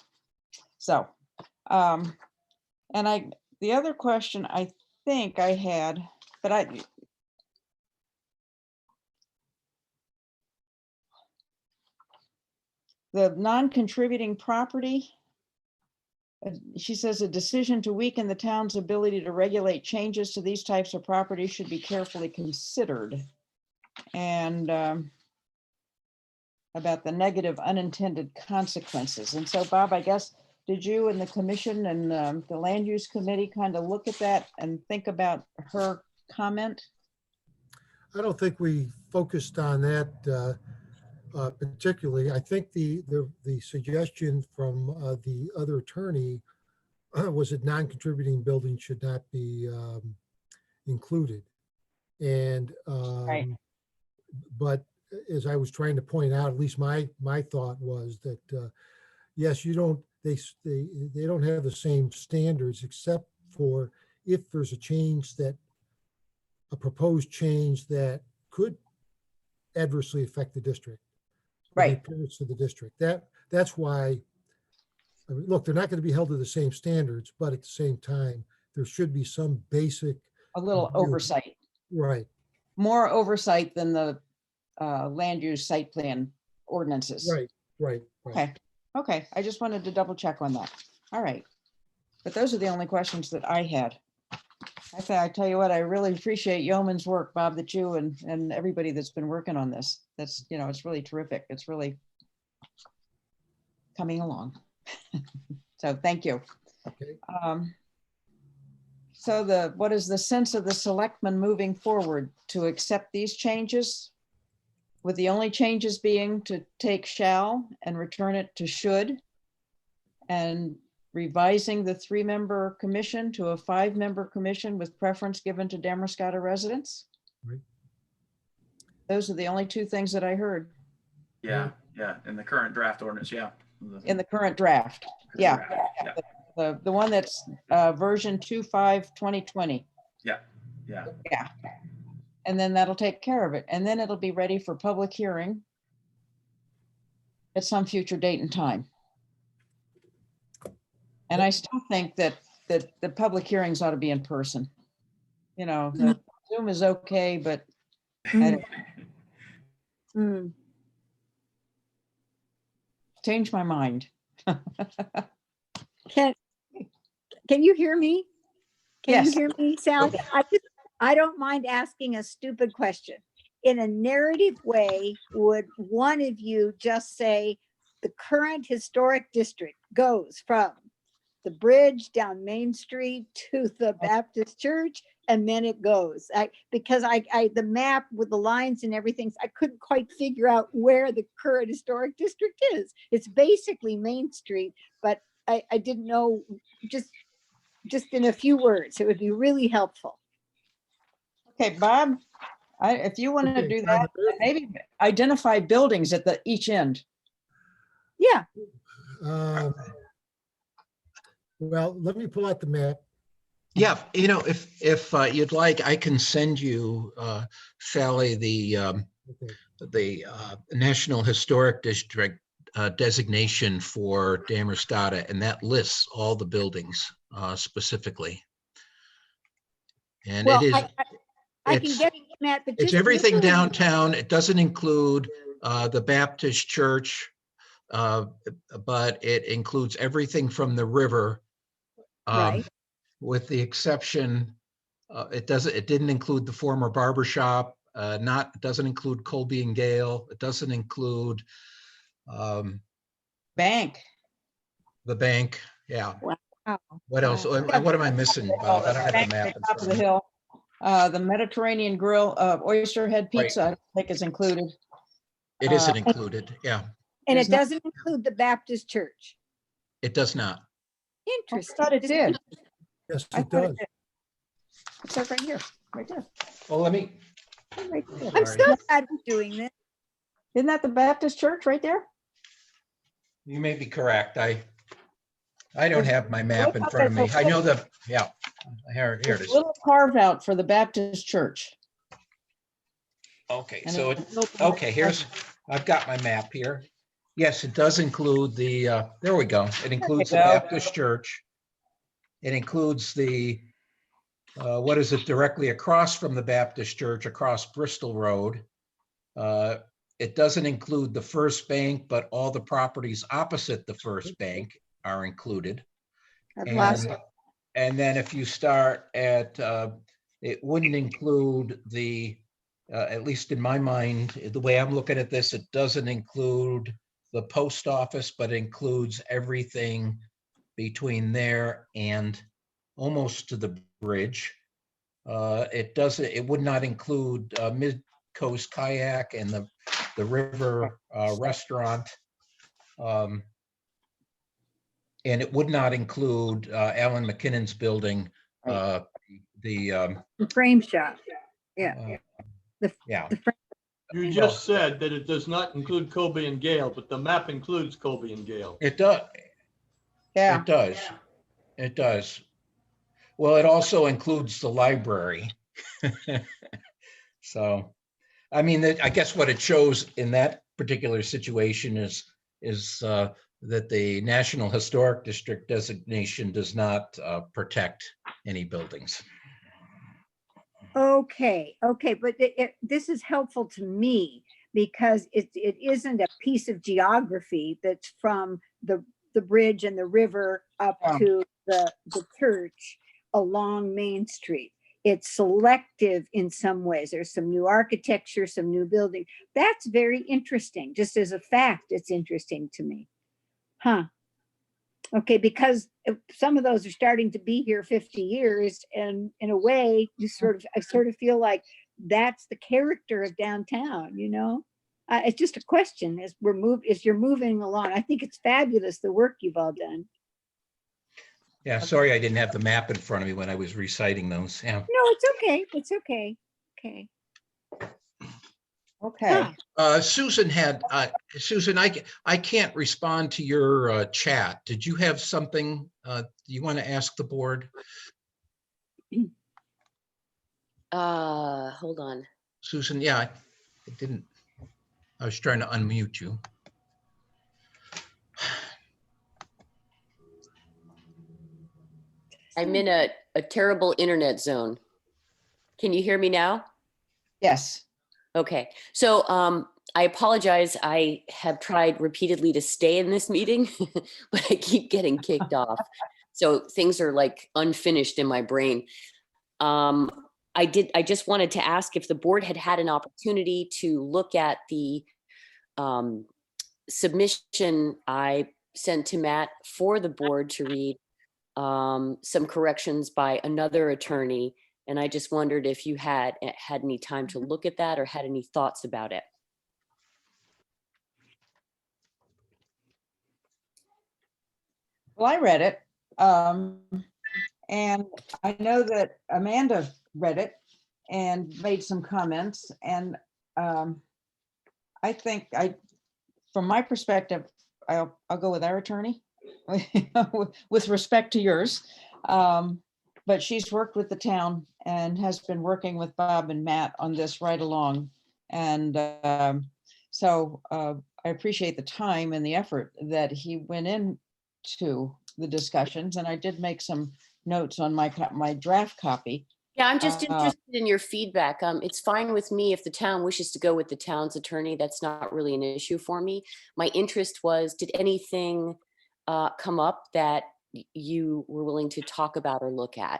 So, and the other question I think I had, but the non-contributing property, she says a decision to weaken the town's ability to regulate changes to these types of properties should be carefully considered. And about the negative unintended consequences. And so, Bob, I guess, did you and the commission and the land use committee kind of look at that and think about her comment? I don't think we focused on that particularly. I think the suggestion from the other attorney was that non-contributing buildings should not be included. And Right. but as I was trying to point out, at least my thought was that yes, they don't have the same standards except for if there's a proposed change that could adversely affect the district. Or the Right. appearance of the district. That's why, I mean, look, they're not going to be held to the same standards, but at the same time, there should be some basic. A little review. oversight, Right, more oversight than the land use site plan ordinances. right. Okay, okay. I just wanted to double check on that. All right. But those are the only questions that I had. I tell you what, I really appreciate yeoman's work, Bob, that you and everybody that's been working on this. That's, you know, it's really terrific. It's really coming along. So thank you. Okay. So what is the sense of the selectmen moving forward to accept these changes? With the only changes being to take shall and return it to should, and revising the 3-member commission to a 5-member commission with preference given to Damerscott residents? Right. Those are the only 2 things that I heard Yeah, yeah, in the current draft ordinance, yeah. in the current draft. Yeah, Yeah, the one that's version 2/5/2020. yeah. Yeah. And then that'll take care of it. And then it'll be ready for public hearing at some future date and time. And I still think that the public hearings ought to be in person. You know, the Zoom is okay, but I don't- Mm. Mm. changed my mind. Can you hear me? Can you Yes. hear me, Sally? I don't mind asking a stupid question. In a narrative way, would one of you just say the current historic district goes from the bridge down Main Street to the Baptist church, and then it goes? Because the map with the lines and everything, I couldn't quite figure out where the current historic district is. It's basically Main Street, but I didn't know, just in a few words, it would be really helpful. Okay, Bob, if you want to Okay, do that, maybe identify buildings at each end. Yeah, Well, let me pull out the map. Yeah, if you'd like, I can send you, Sally, the Okay. National Historic District designation for Damerstata, and that lists all the buildings specifically. And well, it is, I can it's, get that, but it's just everything literally- downtown. It doesn't include the Baptist church, but it includes everything from the river. Right. With the exception, it didn't include the former barber shop, it doesn't include Colby and Gale. It doesn't include Bank. the bank. Yeah. Wow. What else? Wow. What am I missing, Bob? I don't have Bank the at map the in top of front the of me. hill. The Mediterranean Grill, Oyster Head Pizza, I don't think is included. It isn't included. Yeah, And It's it not- doesn't include the Baptist church. it does not. I Interesting. thought it did. Yes, I it thought it does. did. It's that right here, right there. Well, let me, Right there. I'm Sorry. so glad we're doing this. Isn't that the Baptist church right there? you may be correct. I don't have my map in Look up front of at me. the- I know yeah, here it There's a is. little carve out for the Baptist church. Okay, And so it's it, built- okay, I've got my map here. Yes, it does include there we go. It includes the go. Baptist church. It includes what is it, directly across from the Baptist church, across Bristol Road. It doesn't include the First Bank, but all the properties opposite the First Bank are included. I've lost And, it. and then if you start at, it wouldn't include at least in my mind, the way I'm looking at this, it doesn't include the post office, but includes everything between there and almost to the bridge. It would not include Mid-Coast Kayak and the River Restaurant. And it would not include Alan McKinnon's building, the, The frame shop. Yeah. yeah. The frame. You just said that it does not include Colby and Gale, but the map includes Colby and Gale. It does. Yeah. It does. It does. Well, it also includes the library. So, I mean, I guess what it shows in that particular situation is that the National Historic District designation does not protect any buildings. Okay, but this is helpful to me because it isn't a piece of geography that's from the bridge and the river up Yeah. to the church along Main Street. It's selective in some ways. There's some new architecture, some new building. That's very interesting. Just as a fact, it's interesting to me. Huh. Okay, because some of those are starting to be here 50 years, and in a way, I sort of feel like that's the character of downtown, you know? It's just a question as you're moving along. I think it's fabulous, the work you've all done. Yeah, sorry, I didn't have the map in front of me when I was reciting those. Yeah. No, it's okay. It's okay. Okay. Okay. Susan Susan, I can't respond to your chat. Did you have something you want to ask the board? Hold on. Susan, yeah, I didn't. I was trying to unmute you. I'm in a terrible internet zone. Can you hear me now? Yes. Okay, so I apologize. I have tried repeatedly to stay in this meeting, but I keep getting kicked off. So things are like unfinished in my brain. I just wanted to ask if the board had had an opportunity to look at the submission I sent to Matt for the board to read, some corrections by another attorney. And I just wondered if you had any time to look at that or had any thoughts about it. Well, I read it. And I know that Amanda read it and made some comments. And I think from my perspective, I'll go with our attorney with respect to yours. But she's worked with the town and has been working with Bob and Matt on this right along. And so I appreciate the time and the effort that he went into the discussions. And I did make some notes on my draft copy. Yeah, I'm just interested in your feedback. It's fine with me if the town wishes to go with the town's attorney. That's not really an issue for me. My interest was, did anything come up that you were willing to talk about or look at?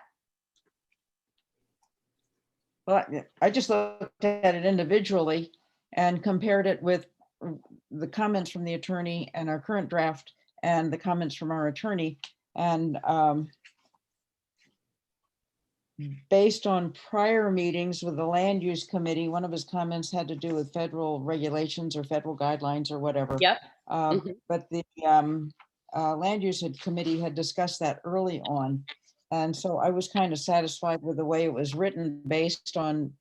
Well, I just looked at it individually and compared it with the comments from the attorney and our current draft and the comments from our attorney. And based on prior meetings with the land use committee, one of his comments had to do with federal regulations or federal guidelines or whatever. Yep. But the land use committee had discussed that early on. And so I was kind of satisfied with the way it was written based on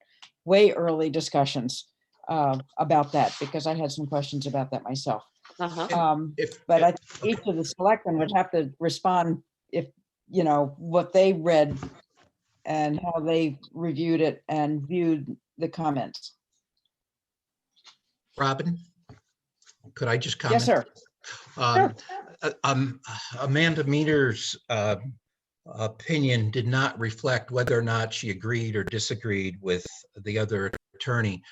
way early discussions about that, because I had some questions about that myself. But I think each of the selectmen would have to respond if, you know, what they read and how they reviewed it and viewed the comments. Robin, could I just comment? Yes, sir. Amanda Meter's opinion did not reflect whether or not she agreed or disagreed with the other attorney,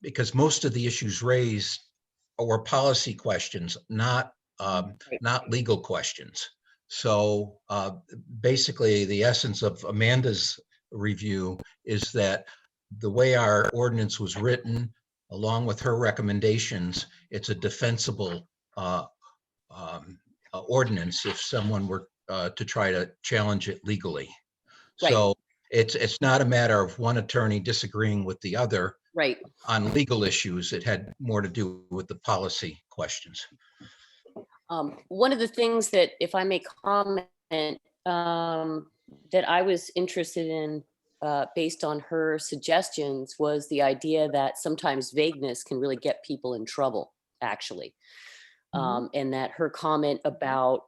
because most of the issues raised were policy questions, not legal questions. So basically, the essence of Amanda's review is that the way our ordinance was written, along with her recommendations, it's a defensible ordinance if someone were to try to challenge it legally. Right. So it's not a matter of one attorney disagreeing with the other Right. on legal issues. It had more to do with the policy questions. One of the things that, if I may comment, that I was interested in based on her suggestions was the idea that sometimes vagueness can really get people in trouble, actually. And that her comment about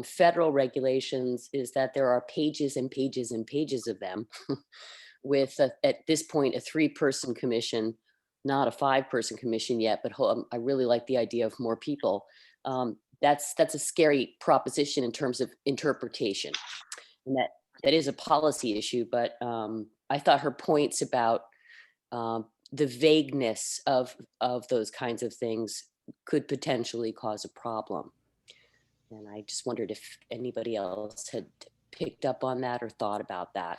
federal regulations is that there are pages and pages and pages of them with, at this point, a 3-person commission, not a 5-person commission yet, but I really like the idea of more people. That's a scary proposition in terms of interpretation, and that is a policy issue. But I thought her points about the vagueness of those kinds of things could potentially cause a problem. And I just wondered if anybody else had picked up on that or thought about that.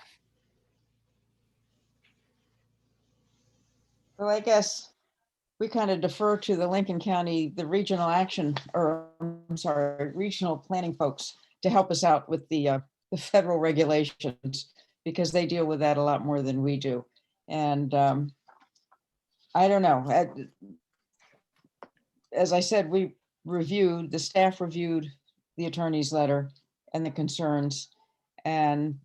Well, I guess we kind of defer to the Lincoln County, the regional action, or I'm sorry, regional planning folks to help us out with the federal regulations, because they deal with that a lot more than we do. And I don't know. As I said, the staff reviewed the attorney's letter and the concerns and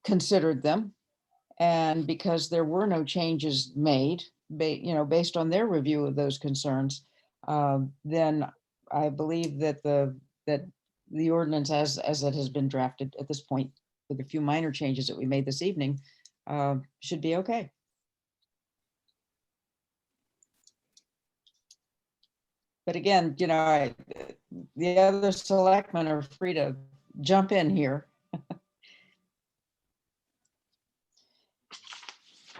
considered them. And because there were no changes made, based on their review of those concerns, then I believe that the ordinance as it has been drafted at this point, with a few minor changes that we made this evening, should be okay. But again, the other selectmen are free to jump in here.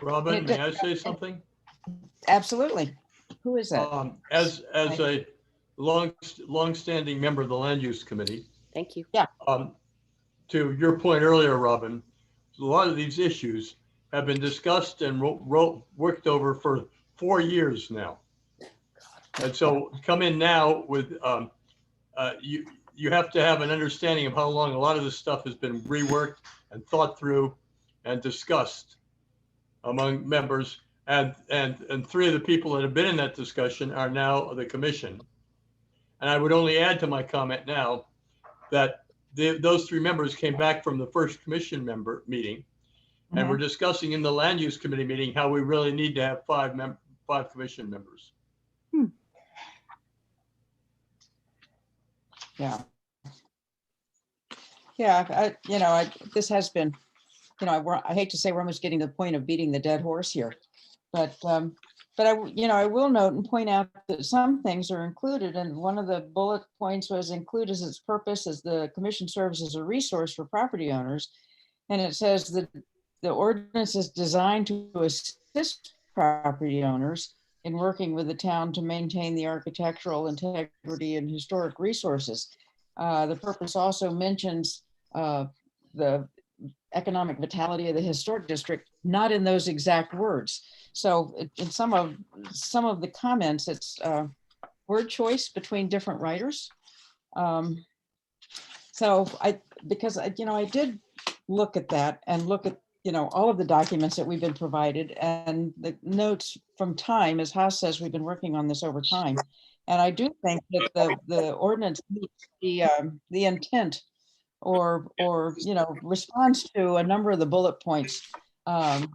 Robin, may I say something? Absolutely. Who is that? As a long-standing member of the Land Use Committee, Thank you. to your point earlier, Robin, a lot of these issues have been discussed and worked over for 4 years now. And so come in now with, you have to have an understanding of how long a lot of this stuff has been reworked and thought through and discussed among members. And 3 of the people that have been in that discussion are now the commission. And I would only add to my comment now that those 3 members came back from the first commission member meeting. And we're discussing in the land use committee meeting how we really need to have 5 commission members. Yeah. Yeah, this has been, I hate to say we're almost getting to the point of beating the dead horse here. But I will note and point out that some things are included, and one of the bullet points was include as its purpose as the commission serves as a resource for property owners. And it says that the ordinance is designed to assist property owners in working with the town to maintain the architectural integrity and historic resources. The purpose also mentions the economic vitality of the historic district, not in those exact words. So in some of the comments, it's word choice between different writers. Because I did look at that and look at, all of the documents that we've been provided and the notes from time, as Haas says, we've been working on this over time. And I do think that the ordinance meets the intent or responds to a number of the bullet points that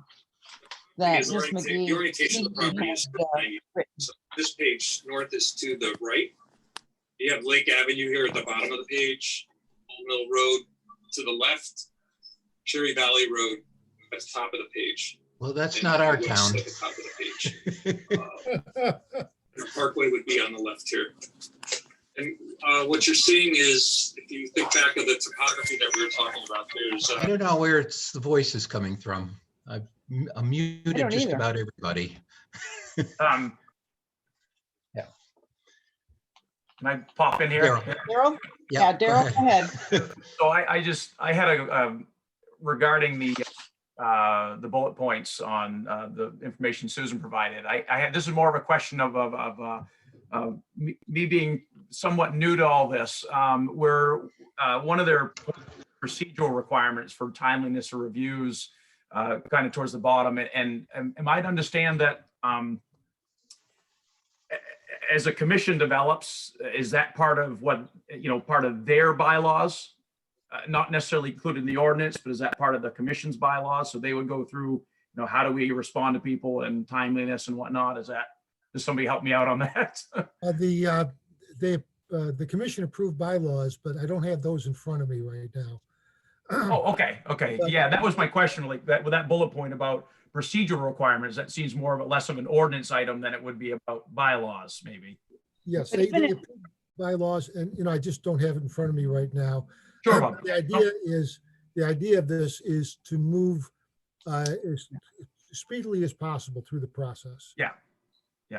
Ms. McGee. The orientation of the property is so this page north is to the right. You have Lake Avenue here at the bottom of the page, Old Mill Road to the left, Cherry Valley Road at the top of the page. Well, that's not our town. At the top of the page. Parkway would be on the left here. And what you're seeing is, if you think back of the topography that we were talking about, there's I don't know where the voice is coming from. I've muted just about everybody. Yeah. Can I pop in here? Daryl? Yeah, Daryl, go ahead. So I had a regarding the bullet points on the information Susan provided. I had, this is more of a question of me being somewhat new to all this. Where one of their procedural requirements for timeliness of reviews kind of towards the bottom, and am I to understand that as a commission develops, is that part of what, part of their bylaws? Not necessarily included in the ordinance, but is that part of the commission's bylaws? So they would go through, how do we respond to people and timeliness and whatnot? Does somebody help me out on that? The commission approved bylaws, but I don't have those in front of me right now. Oh, okay. Yeah, that was my question. Like that, with that bullet point about procedural requirements, that seems more of a less of an ordinance item than it would be about bylaws, maybe. Yes, they approved bylaws, and I just don't have it in front of me right now. Sure, Bob. The idea of this is to move as speedily as possible through the process. Yeah.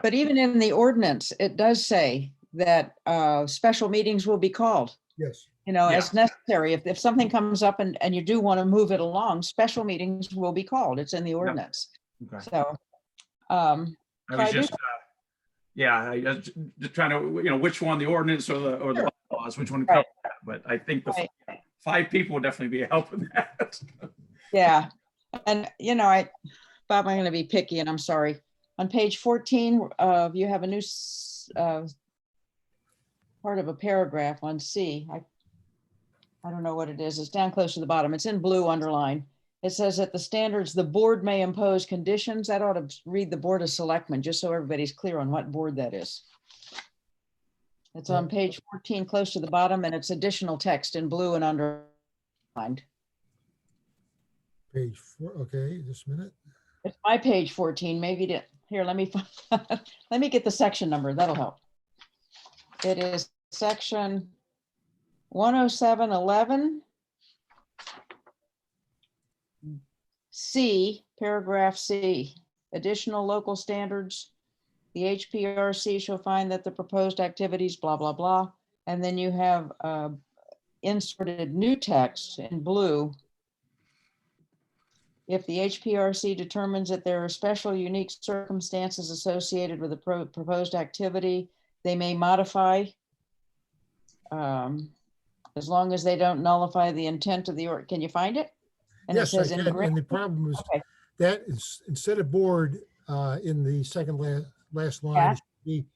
But even in the ordinance, it does say that special meetings will be called. Yes. As necessary. If something comes up and you do want to move it along, special meetings will be called. It's in the ordinance. Okay. So, I was just trying to, which one, the ordinance or the bylaws, which one to cover that. But I think the 5 people would definitely be a help in that. Yeah. And, Bob, I'm going to be picky and I'm sorry. On page 14, you have a new part of a paragraph on C. I don't know what it is. It's down close to the bottom. It's in blue underline. It says that the standards, the board may impose conditions. That ought to read the Board of Selectmen, just so everybody's clear on what board that is. It's on page 14, close to the bottom, and it's additional text in blue and underlined. Page 4, okay, just a minute. It's my page 14, maybe here, let me get the section number, that'll help. It is section 10711 C paragraph C, additional local standards. The HPRC shall find that the proposed activities, blah, blah, blah. And then you have inserted new text in blue. If the HPRC determines that there are special unique circumstances associated with the proposed activity, they may modify as long as they don't nullify the intent of the, or can you find it? And it Yes, I says in can. gray. And the problem is Okay. that is, instead of board, in the second last line, Yeah. it should be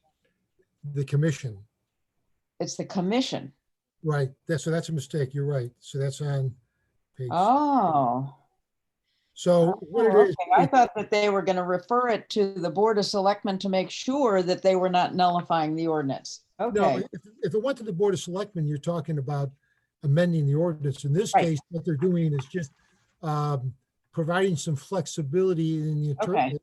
the commission. It's the commission. Right. So that's a mistake. You're right. So that's on page. Oh. So what it Okay. is, I thought that they were going to refer it to the Board of Selectmen to make sure that they were not nullifying the ordinance. no, Okay. if it went to the Board of Selectmen, you're talking about amending the ordinance. In this Right. case, what they're doing is just providing some flexibility in the, Okay.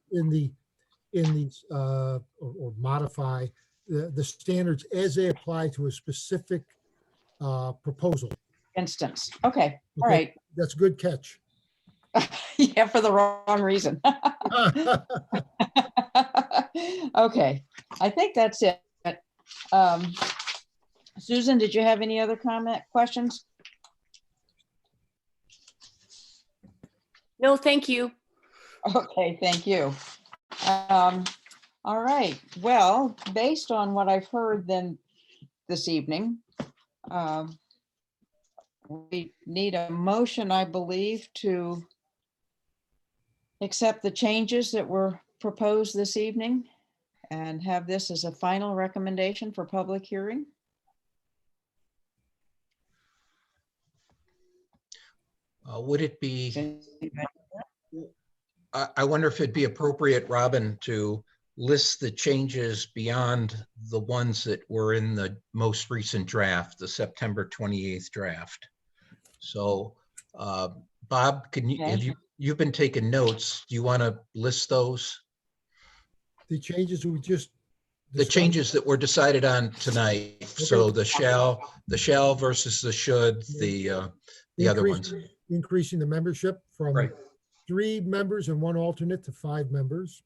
or modify the standards as they apply to a specific proposal. Instance. Okay. All Okay. right. That's a good catch. Yeah, for the wrong reason. Okay. I think that's it. Susan, did you have any other questions? No, thank you. Okay, thank you. All right, well, based on what I've heard then this evening, we need a motion, I believe, to accept the changes that were proposed this evening and have this as a final recommendation for public hearing. Would it be, I wonder if it'd be appropriate, Robin, to list the changes beyond the ones that were in the most recent draft, the September 28th draft. So Bob, can you, Okay. you've been taking notes. Do you want to list those? The changes we just. The discussed. changes that were decided on tonight. So the shall versus the should, the other ones. Increasing the membership from Right. 3 members and 1 alternate to 5 members.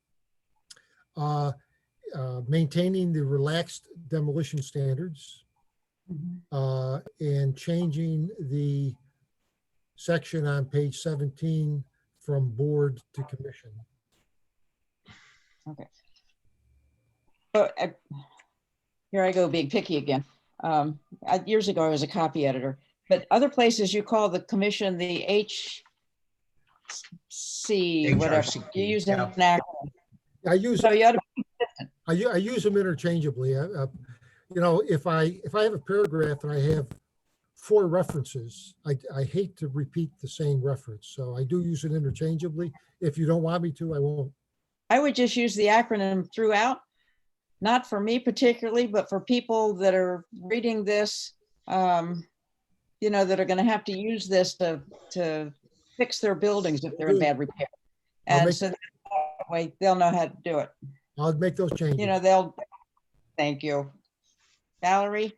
Maintaining the relaxed demolition standards. And changing the section on page 17 from board to commission. Okay. But here I go being picky again. Years ago, I was a copy editor, but other places you call the commission the HC, whatever. HRCP, You use yeah. an acronym. I use So you ought to be I use them interchangeably. You know, if I have a paragraph and I have 4 references, I hate to repeat the same reference. So I do use it interchangeably. If you don't want me to, I won't. I would just use the acronym throughout, not for me particularly, but for people that are reading this, you know, that are going to have to use this to fix their buildings if they're in bad repair. And so that way they'll know how to do it. I'll make those changes. You know, thank you. Valerie?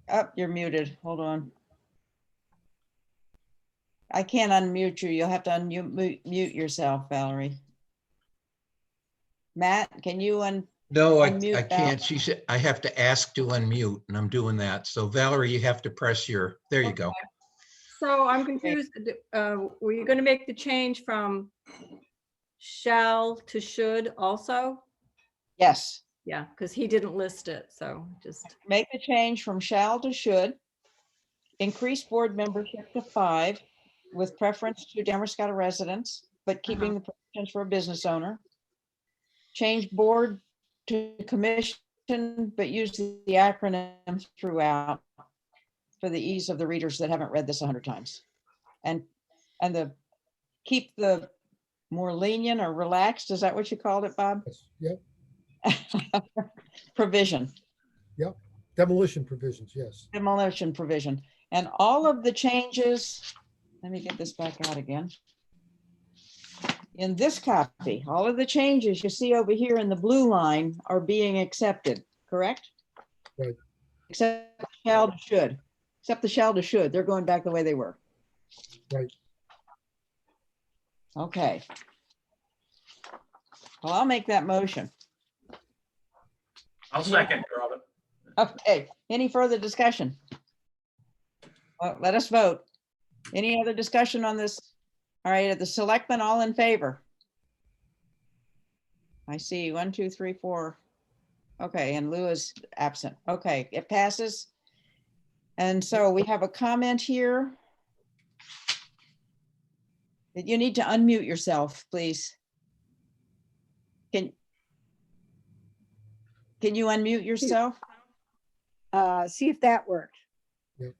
Oh, you're muted. Hold on. I can't unmute you. You'll have to mute yourself, Valerie. Matt, can you No, I unmute can't. She said, I have to ask to unmute, and I'm doing that. So Valerie, you have to press your, there you go. So I'm confused. Were you going to make the change from shall to should also? Yes. Yeah, because he didn't list it. So just. Make the change from shall to should. Increase board membership to 5 with preference to Damascotta residents, but keeping the preference for a business owner. Change board to commission, but use the acronym throughout for the ease of the readers that haven't read this 100 times. And keep the more lenient or relaxed, is that what you called it, Bob? Yep. Provision. Yep. Demolition provisions, yes. Demolition provision. And all of the changes, let me get this back out again. In this copy, all of the changes you see over here in the blue line are being accepted, correct? Right. Except shall to should. Except the shall to should. They're going back the way they were. Right. Okay. Well, I'll make that motion. I'll second, Robin. Okay, any further discussion? Well, let us vote. Any other discussion on this? All right, the selectmen, all in favor? I see 1, 2, 3, 4. Okay, and Lou is absent. Okay, it passes. And so we have a comment here. You need to unmute yourself, please. Can you unmute yourself? See if that worked. Yep.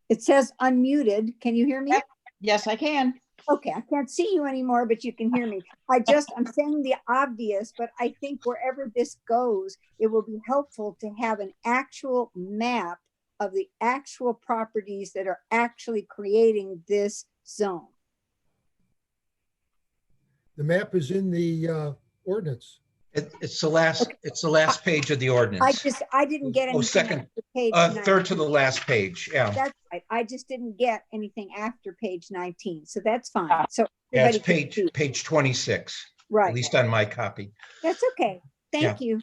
It says unmuted. Can you hear me? Yes, I can. Okay, I can't see you anymore, but you can hear me. I'm saying the obvious, but I think wherever this goes, it will be helpful to have an actual map of the actual properties that are actually creating this zone. The map is in the ordinance. It's the last page of the ordinance. I didn't get anything second. after page Third to 19. the last page, yeah. That's right. I just didn't get anything after page 19, so that's fine. So Yeah, it's everybody can see. page 26, at Right, least on my copy. that's okay. Thank you.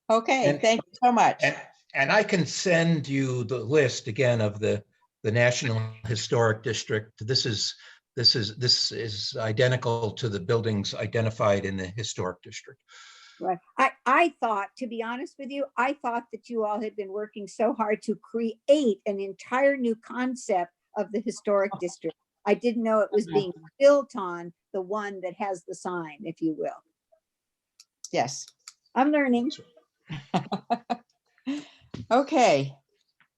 Okay, And- thank you so much. And I can send you the list again of the National Historic District. This is identical to the buildings identified in the Historic District. Right. I thought, to be honest with you, I thought that you all had been working so hard to create an entire new concept of the historic district. I didn't know it was being built on the one that has the sign, if you will. Yes. I'm learning. Okay.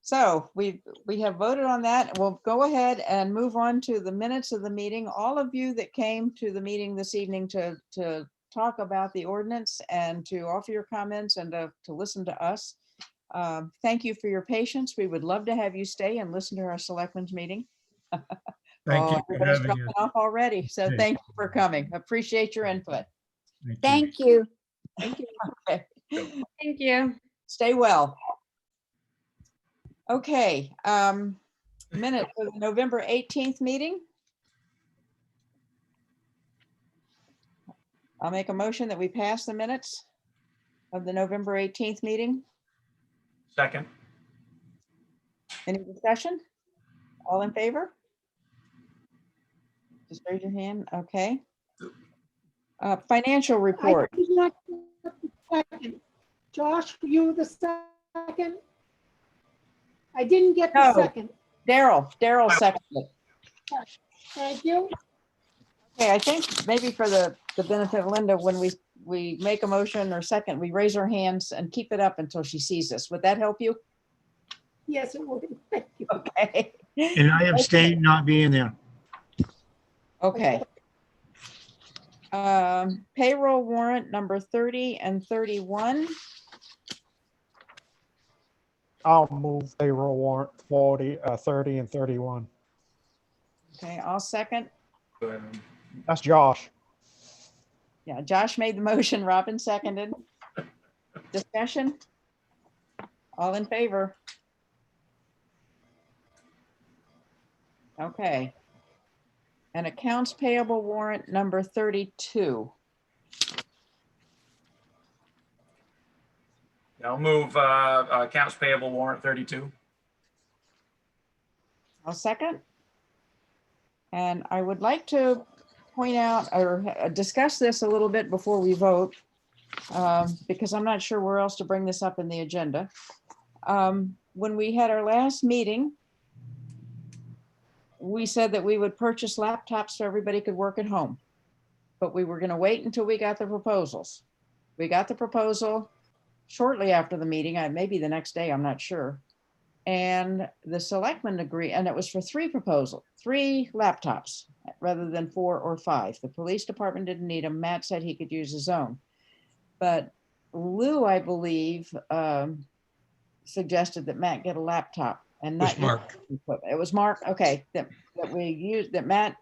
So we have voted on that. We'll go ahead and move on to the minutes of the meeting. All of you that came to the meeting this evening to talk about the ordinance and to offer your comments and to listen to us. Thank you for your patience. We would love to have you stay and listen to our selectmen's meeting. Thank you for Everybody's having dropping us. off already. So Okay. thank you for coming. Appreciate your input. Thank you. Okay. Thank you. Stay well. Okay, minute for the November 18th meeting. I'll make a motion that we pass the minutes of the November 18th meeting. Second. Any discussion? All in favor? Just raise your hand. Okay. Financial report. I did not get the second. Josh, were you the second? I didn't get the No. second. Daryl seconded. Thank you. Okay, I think maybe for the benefit of Linda, when we make a motion or second, we raise our hands and keep it up until she sees us. Would that help you? Yes, it would. Thank you. Okay. And I abstain not being there. Okay. Payroll warrant number 30 and 31. I'll move payroll warrant 30 and 31. Okay, I'll second. That's Josh. Yeah, Josh made the motion, Robin seconded. Discussion? All in favor? Okay. And accounts payable warrant number 32. I'll move accounts payable warrant 32. I'll second. And I would like to point out or discuss this a little bit before we vote, because I'm not sure where else to bring this up in the agenda. When we had our last meeting, we said that we would purchase laptops so everybody could work at home, but we were going to wait until we got the proposals. We got the proposal shortly after the meeting, maybe the next day, I'm not sure. And the selectmen agreed, and it was for 3 laptops rather than 4 or 5. The police department didn't need them. Matt said he could use his own. But Lou, I believe, suggested that Matt get a laptop and not. It was Mark. It was Mark. Okay, that Matt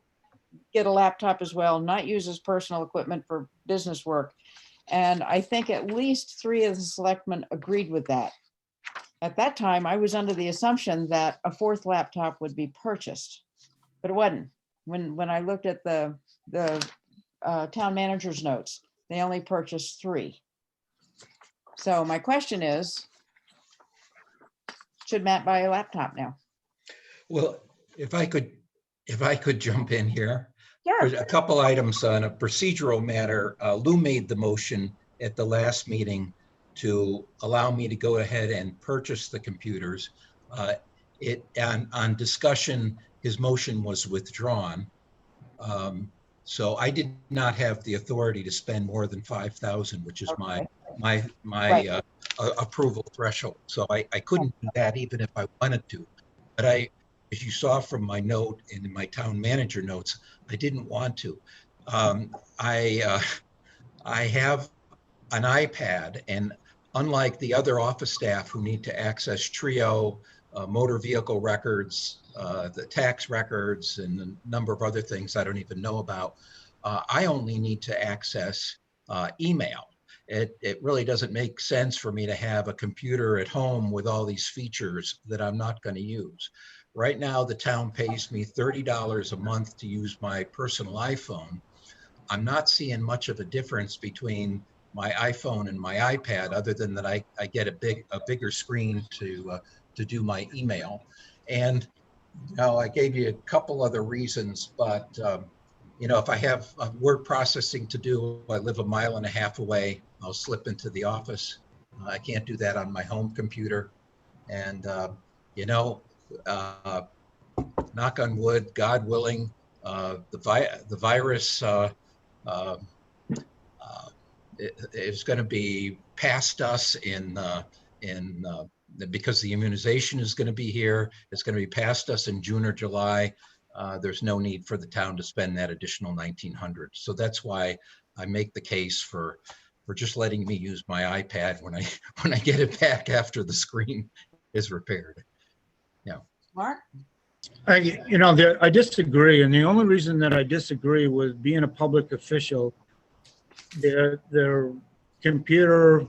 get a laptop as well, not use his personal equipment for business work. And I think at least 3 of the selectmen agreed with that. At that time, I was under the assumption that a 4th laptop would be purchased, but it wasn't. when I looked at the town manager's notes, they only purchased 3. So my question is, should Matt buy a laptop now? Well, if I could jump in here. Yeah. There's a couple items on a procedural matter. Lou made the motion at the last meeting to allow me to go ahead and purchase the computers. On discussion, his motion was withdrawn. So I did not have the authority to spend more than 5,000, which is my Right. approval threshold. So I couldn't do that even if I wanted to. But as you saw from my note and in my town manager notes, I didn't want to. I have an iPad, and unlike the other office staff who need to access Trio, motor vehicle records, the tax records, and a number of other things I don't even know about, I only need to access email. It really doesn't make sense for me to have a computer at home with all these features that I'm not going to use. Right now, the town pays me $30 a month to use my personal iPhone. I'm not seeing much of a difference between my iPhone and my iPad, other than that I get a bigger screen to do my email. And I gave you a couple other reasons, but if I have word processing to do, I live 1.5 miles away, I'll slip into the office. I can't do that on my home computer. And knock on wood, God willing, the virus is going to be past us because the immunization is going to be here. It's going to be past us in June or July. There's no need for the town to spend that additional $1,900. So that's why I make the case for just letting me use my iPad when I get it back after the screen is repaired. Yeah. Mark? I disagree, and the only reason that I disagree with being a public official, their computer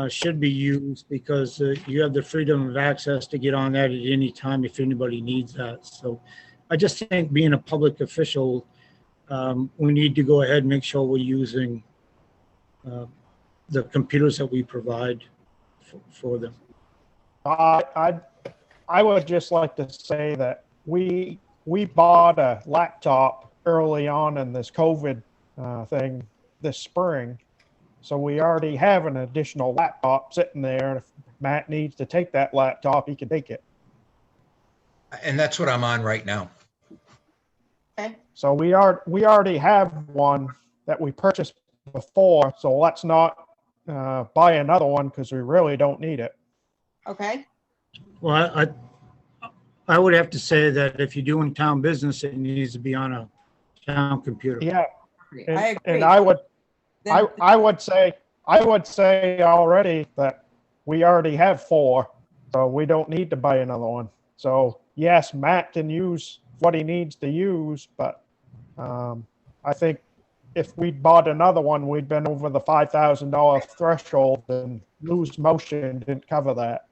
should be used because you have the freedom of access to get on that at any time if anybody needs that. So I just think being a public official, we need to go ahead and make sure we're using the computers that we provide for them. I would just like to say that we bought a laptop early on in this COVID thing this spring. So we already have an additional laptop sitting there. And if Matt needs to take that laptop, he can take it. And that's what I'm on right now. Okay. So we already have one that we purchased before. So let's not buy another one because we really don't need it. Okay. Well, I would have to say that if you're doing town business, it needs to be on a town computer. Yeah. I agree. And I would say already that we already have 4, so we don't need to buy another one. So yes, Matt can use what he needs to use, but I think if we'd bought another one, we'd been over the $5,000 threshold, and Lou's motion didn't cover that.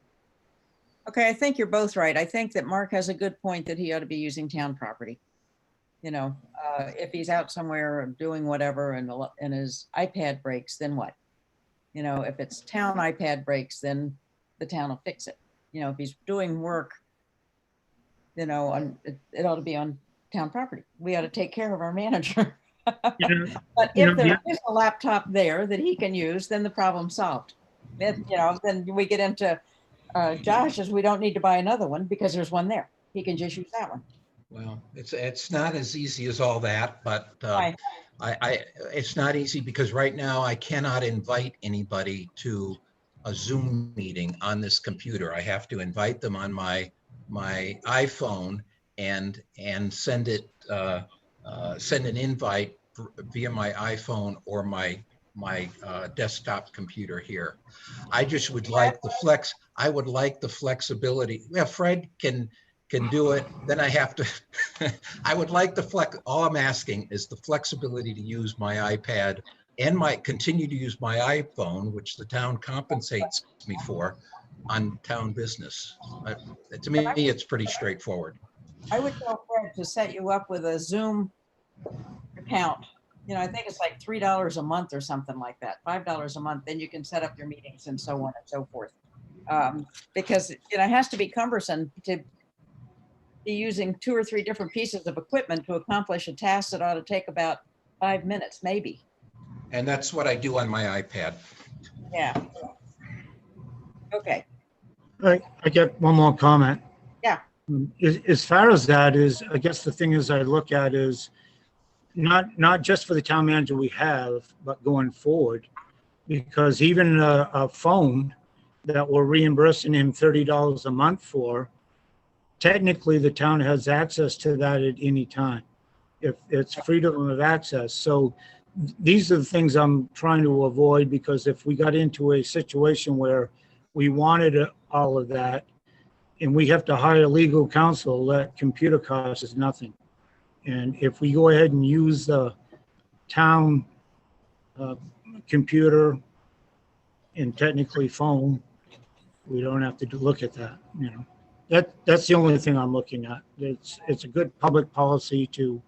Okay, I think you're both right. I think that Mark has a good point that he ought to be using town property. If he's out somewhere doing whatever and his iPad breaks, then what? If it's town iPad breaks, then the town will fix it. If he's doing work, it ought to be on town property. We ought to take care of our manager. But if there is a laptop there that he can use, then the problem's solved. Then we get into Josh's, we don't need to buy another one because there's one there. He can just use that one. Well, it's not as easy as all that, but it's not easy because right now I cannot invite anybody to a Zoom meeting on this computer. I have to invite them on my iPhone and send an invite via my iPhone or my desktop computer here. I just would like the flex. I would like the flexibility. Yeah, Fred can do it. Then I have to, I would like the flex. All I'm asking is the flexibility to use my iPad and continue to use my iPhone, which the town compensates me for on town business. To me, it's pretty straightforward. I would tell Fred to set you up with a Zoom account. You know, I think it's like $3 a month or something like that, $5 a month. Then you can set up your meetings and so on and so forth. Because, you know, it has to be cumbersome to be using 2 or 3 different pieces of equipment to accomplish a task that ought to take about 5 minutes, maybe. And that's what I do on my iPad. Yeah. Okay. I get one more comment. Yeah. As far as that is, I guess the thing is I look at is not just for the town manager we have, but going forward, because even a phone that we're reimbursing him $30 a month for, technically the town has access to that at any time. If it's freedom of access. So these are the things I'm trying to avoid, because if we got into a situation where we wanted all of that and we have to hire legal counsel, that computer cost is nothing. And if we go ahead and use the town computer and technically phone, we don't have to look at that, you know. That's the only thing I'm looking at. It's a good public policy to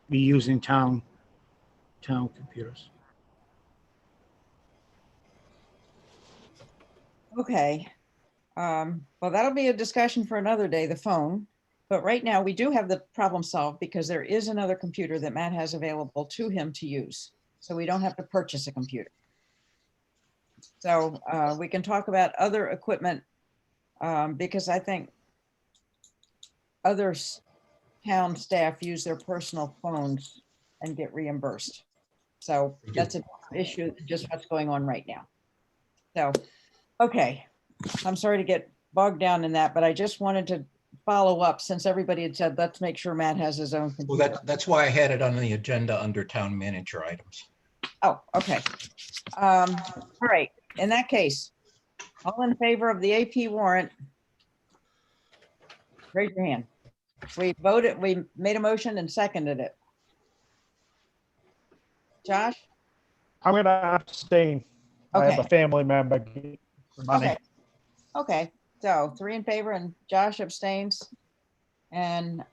be using town computers. Okay. Well, that'll be a discussion for another day, the phone. But right now we do have the problem solved because there is another computer that Matt has available to him to use. So we don't have to purchase a computer. So we can talk about other equipment because I think other town staff use their personal phones and get reimbursed. So that's an issue, just what's going on right now. So, okay, I'm sorry to get bogged down in that, but I just wanted to follow up since everybody had said, let's make sure Matt has his own computer. Well, that's why I had it on the agenda under town manager items. Oh, okay. All right, in that case, all in favor of the AP warrant, raise your hand. We voted, we made a motion and seconded it. Josh? I'm gonna abstain. I have Okay. a family member get money. Okay. Okay, so 3 in favor and Josh abstains. And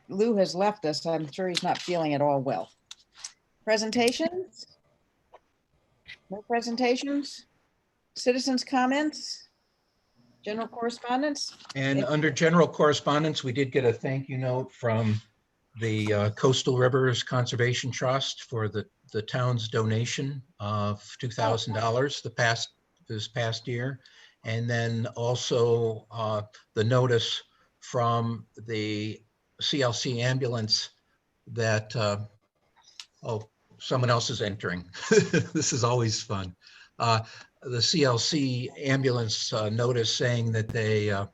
Lou has left us. I'm sure he's not feeling at all well. Presentations? No presentations? Citizens' comments? General correspondence? And under general correspondence, we did get a thank you note from the Coastal Rivers Conservation Trust for the town's donation of $2,000 this past year. And then also the notice from the CLC ambulance that, oh, someone else is entering. This is always fun. The CLC ambulance notice saying that they are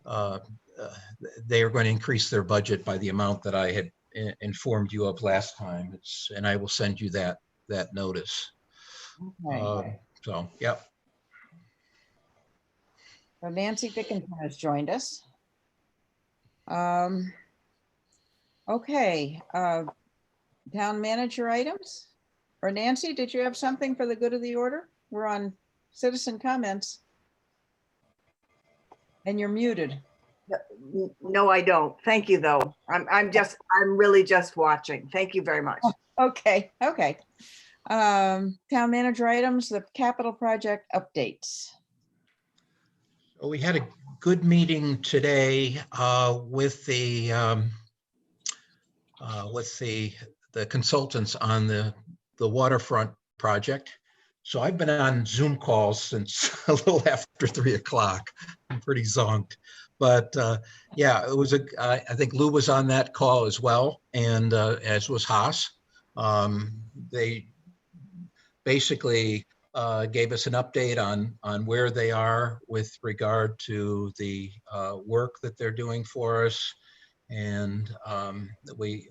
going to increase their budget by the amount that I had informed you of last time. And I will send you that notice. Okay. So, yep. So Nancy Dickinson has joined us. Okay, town manager items. Or Nancy, did you have something for the good of the order? We're on citizen comments. And you're muted. No, I don't. Thank you, though. I'm really just watching. Thank you very much. Okay, okay. Town manager items, the capital project updates. We had a good meeting today with the consultants on the waterfront project. So I've been on Zoom calls since a little after 3 o'clock. I'm pretty zonked, but yeah, it was I think Lou was on that call as well, and as was Haas. They basically gave us an update on where they are with regard to the work that they're doing for us. And we're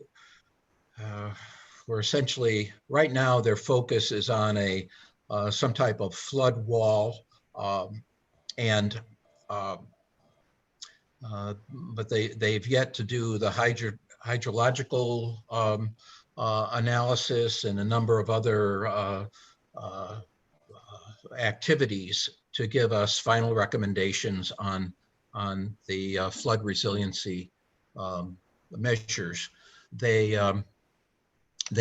essentially, right now, their focus is on some type of flood wall. But they've yet to do the hydrological analysis and a number of other activities to give us final recommendations on the flood resiliency measures. They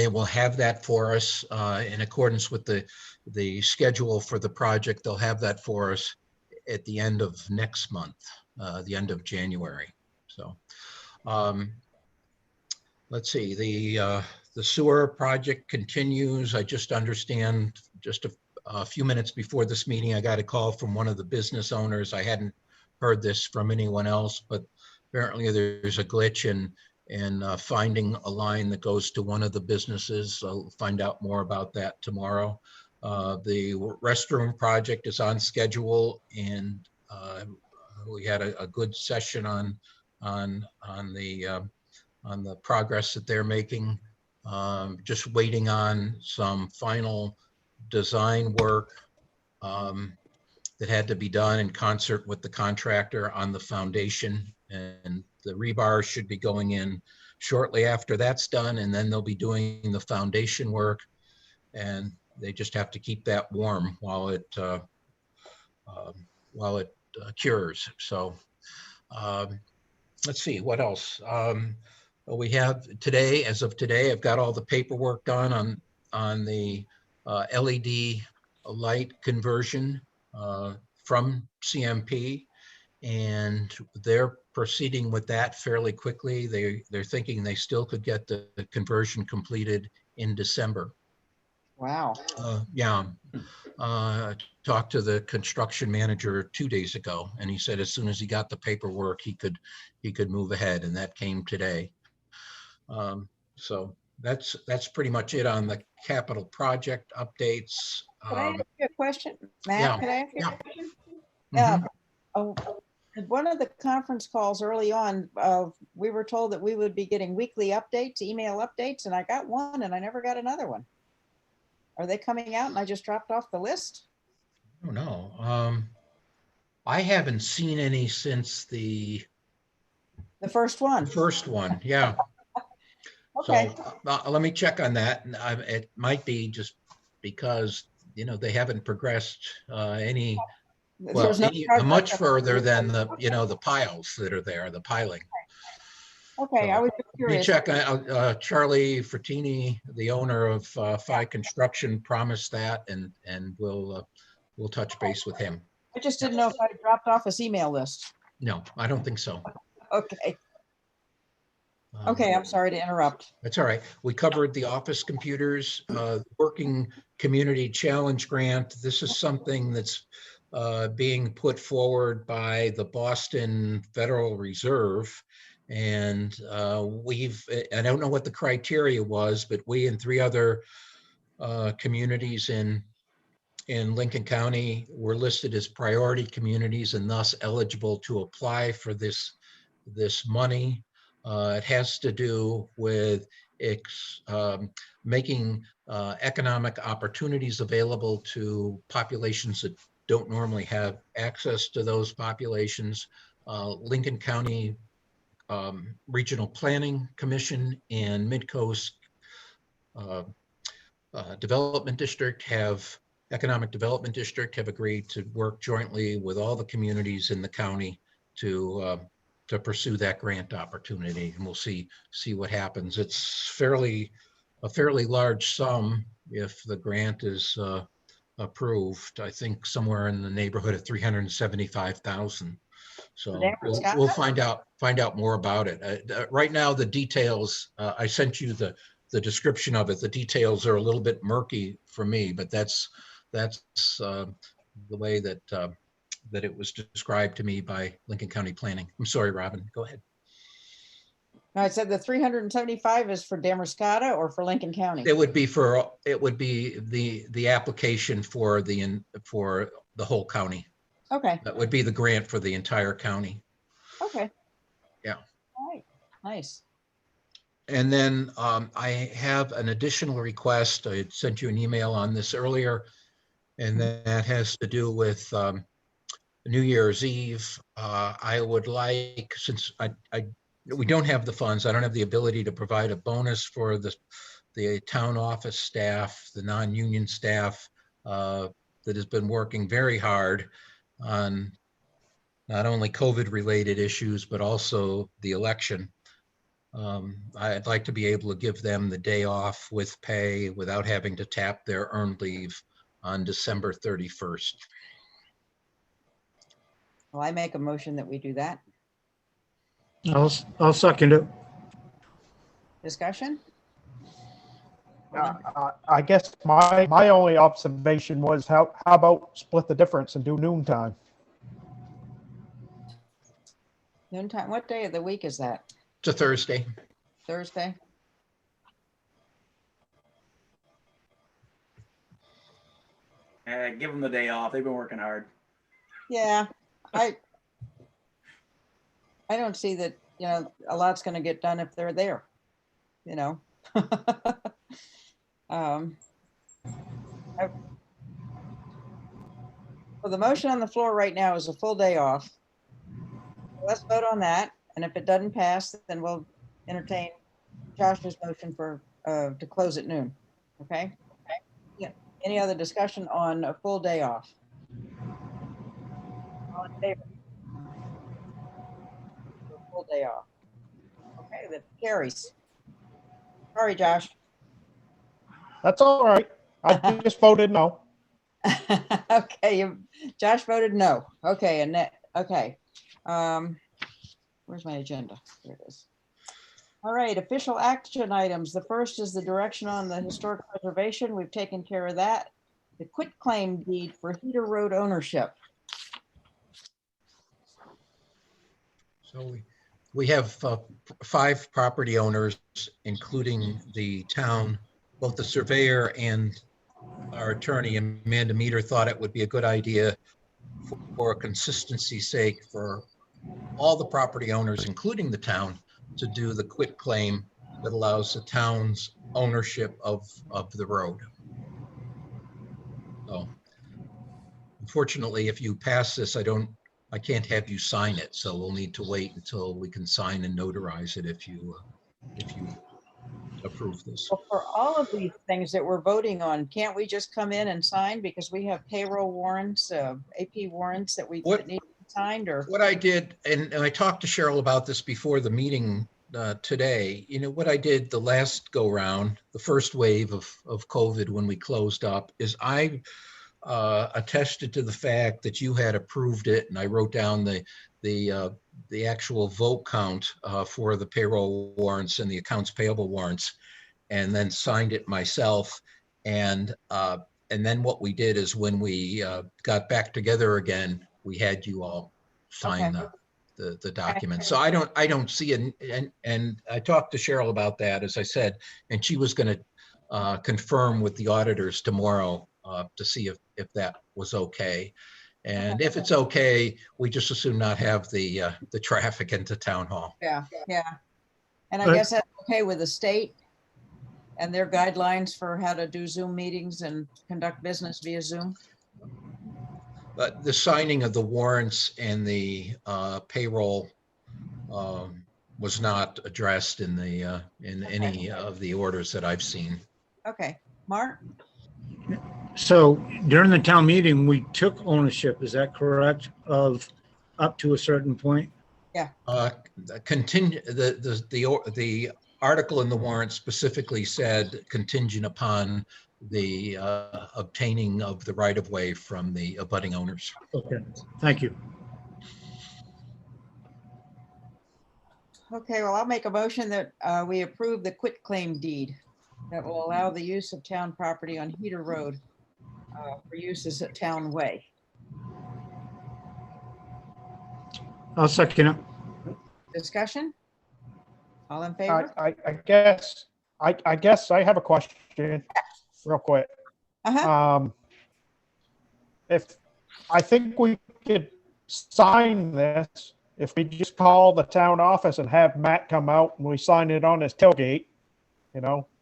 will have that for us in accordance with the schedule for the project. They'll have that for us at the end of next month, the end of January. So let's see, the sewer project continues. I just understand just a few minutes before this meeting, I got a call from one of the business owners. I hadn't heard this from anyone else, but apparently there's a glitch in finding a line that goes to one of the businesses. I'll find out more about that tomorrow. The restroom project is on schedule, and we had a good session on the progress that they're making. Just waiting on some final design work that had to be done in concert with the contractor on the foundation, and the rebar should be going in shortly after that's done, and then they'll be doing the foundation work, and they just have to keep that warm while it cures. So let's see what else. We have today, as of today, I've got all the paperwork done on the LED light conversion from CMP, and they're proceeding with that fairly quickly. They're thinking they still could get the conversion completed in December. Wow. Yeah. Talked to the construction manager 2 days ago, and he said as soon as he got the paperwork, he could move ahead, and that came today. So that's pretty much it on the capital project updates. Can I ask you a question, Matt? Yeah, Can I ask you yeah. a question? Mhm. At one of the conference calls early on, we were told that we would be getting weekly updates, email updates, and I got one and I never got another one. Are they coming out and I just dropped off the list? I don't know. I haven't seen any since the first one. First one, yeah. Okay. So let me check on that. And it might be just because, they haven't progressed any much further than the piles that are there, the piling. Okay, I was just Let me curious. check. Charlie Frattini, the owner of Phi Construction, promised that, and we'll touch base with him. I just didn't know if I dropped off his email list. No, I don't think so. Okay. Okay, I'm sorry to interrupt. That's all right. We covered the office computers, Working Community Challenge Grant. This is something that's being put forward by the Boston Federal Reserve. And I don't know what the criteria was, but we and 3 other communities in Lincoln County were listed as priority communities and thus eligible to apply for this money. It has to do with making economic opportunities available to populations that don't normally have access to those populations. Lincoln County Regional Planning Commission and Midcoast Development District Economic Development District have agreed to work jointly with all the communities in the county to pursue that grant opportunity, and we'll see what happens. It's a fairly large sum if the grant is approved. I think somewhere in the neighborhood of $375,000. So we'll find out more about it. Right now, the details, I sent you the description of it. The details are a little bit murky for me, but that's the way that it was described to me by Lincoln County Planning. I'm sorry, Robin, go ahead. No, I said the 375 is for Damascotta or for Lincoln County? It would be the application for the whole county. Okay. That would be the grant for the entire county. Okay. Yeah. All right. Nice. And then I have an additional request. I had sent you an email on this earlier, and that has to do with New Year's Eve. I would like, since we don't have the funds, I don't have the ability to provide a bonus for the town office staff, the non-union staff that has been working very hard on not only COVID-related issues, but also the election. I'd like to be able to give them the day off with pay without having to tap their earned leave on December 31st. Well, I make a motion that we do that. I'll second it. Discussion? I guess my only observation was how about split the difference and do noontime? Noontime, what day of the week is that? It's a Thursday. Thursday? Give them the day off. They've been working hard. Yeah, I don't see that, a lot's gonna get done if they're there, Well, the motion on the floor right now is a full day off. Let's vote on that, and if it doesn't pass, then we'll entertain Josh's motion for, to close at noon, okay? Yeah, any other discussion on a full day off? All in favor? A full day off. Okay, that carries. Sorry, Josh. That's all right. I just voted no. Okay, Josh voted no. Okay, and that, okay. Where's my agenda? There it is. All right, official action items. The first is the direction on the historic preservation. We've taken care of that. The quitclaim deed for Heater Road ownership. So we have 5 property owners, including the town. Both the surveyor and our attorney, Amanda Meter, thought it would be a good idea for consistency's sake for all the property owners, including the town, to do the quitclaim that allows the town's ownership of the road. So unfortunately, if you pass this, I can't have you sign it. So we'll need to wait until we can sign and notarize it if you approve this. Well, for all of these things that we're voting on, can't we just come in and sign because we have payroll warrants, AP warrants that that need to be signed, or? What I did, and I talked to Cheryl about this before the meeting today, what I did the last go round, the first wave of COVID when we closed up, is I attested to the fact that you had approved it, and I wrote down the actual vote count for the payroll warrants and the accounts payable warrants, and then signed it myself. And then what we did is when we got back together again, we had you all sign the document. So I don't see it. And I talked to Cheryl about that, as I said, and she was going to confirm with the auditors tomorrow to see if that was okay. And if it's okay, we just assume not have the traffic into town hall. Yeah. And I guess that's okay with the state and their guidelines for how to do Zoom meetings and conduct business via Zoom. But the signing of the warrants and the payroll was not addressed in any of the orders that I've seen. Okay, Mark? So during the town meeting, we took ownership, is that correct, of up to a certain point? Yeah. The article in the warrant specifically said contingent upon the obtaining of the right of way from the abutting owners. Okay, thank you. Okay, well, I'll make a motion that we approve the quitclaim deed that will allow the use of town property on Heater Road for use as a town way. I'll second it. Discussion? All in favor? I guess I have a question real quick. If I think we could sign this if we just call the town office and have Matt come out and we sign it on his tailgate,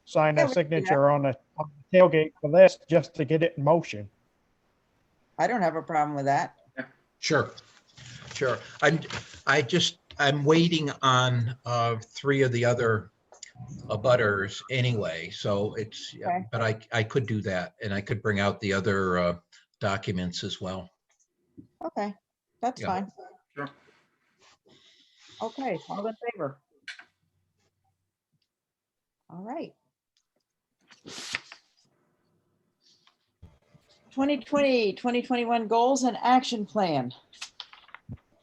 sign Yeah, a we can do signature on the tailgate for this just to get it in motion. I don't have a problem with that. Sure. I'm waiting on 3 of the other abutters anyway, so it's, Okay. but I could do that, and I could bring out the other documents as well. Okay, that's Yeah. fine. Sure. Okay, all in favor? All right. 2020, 2021 goals and action plan.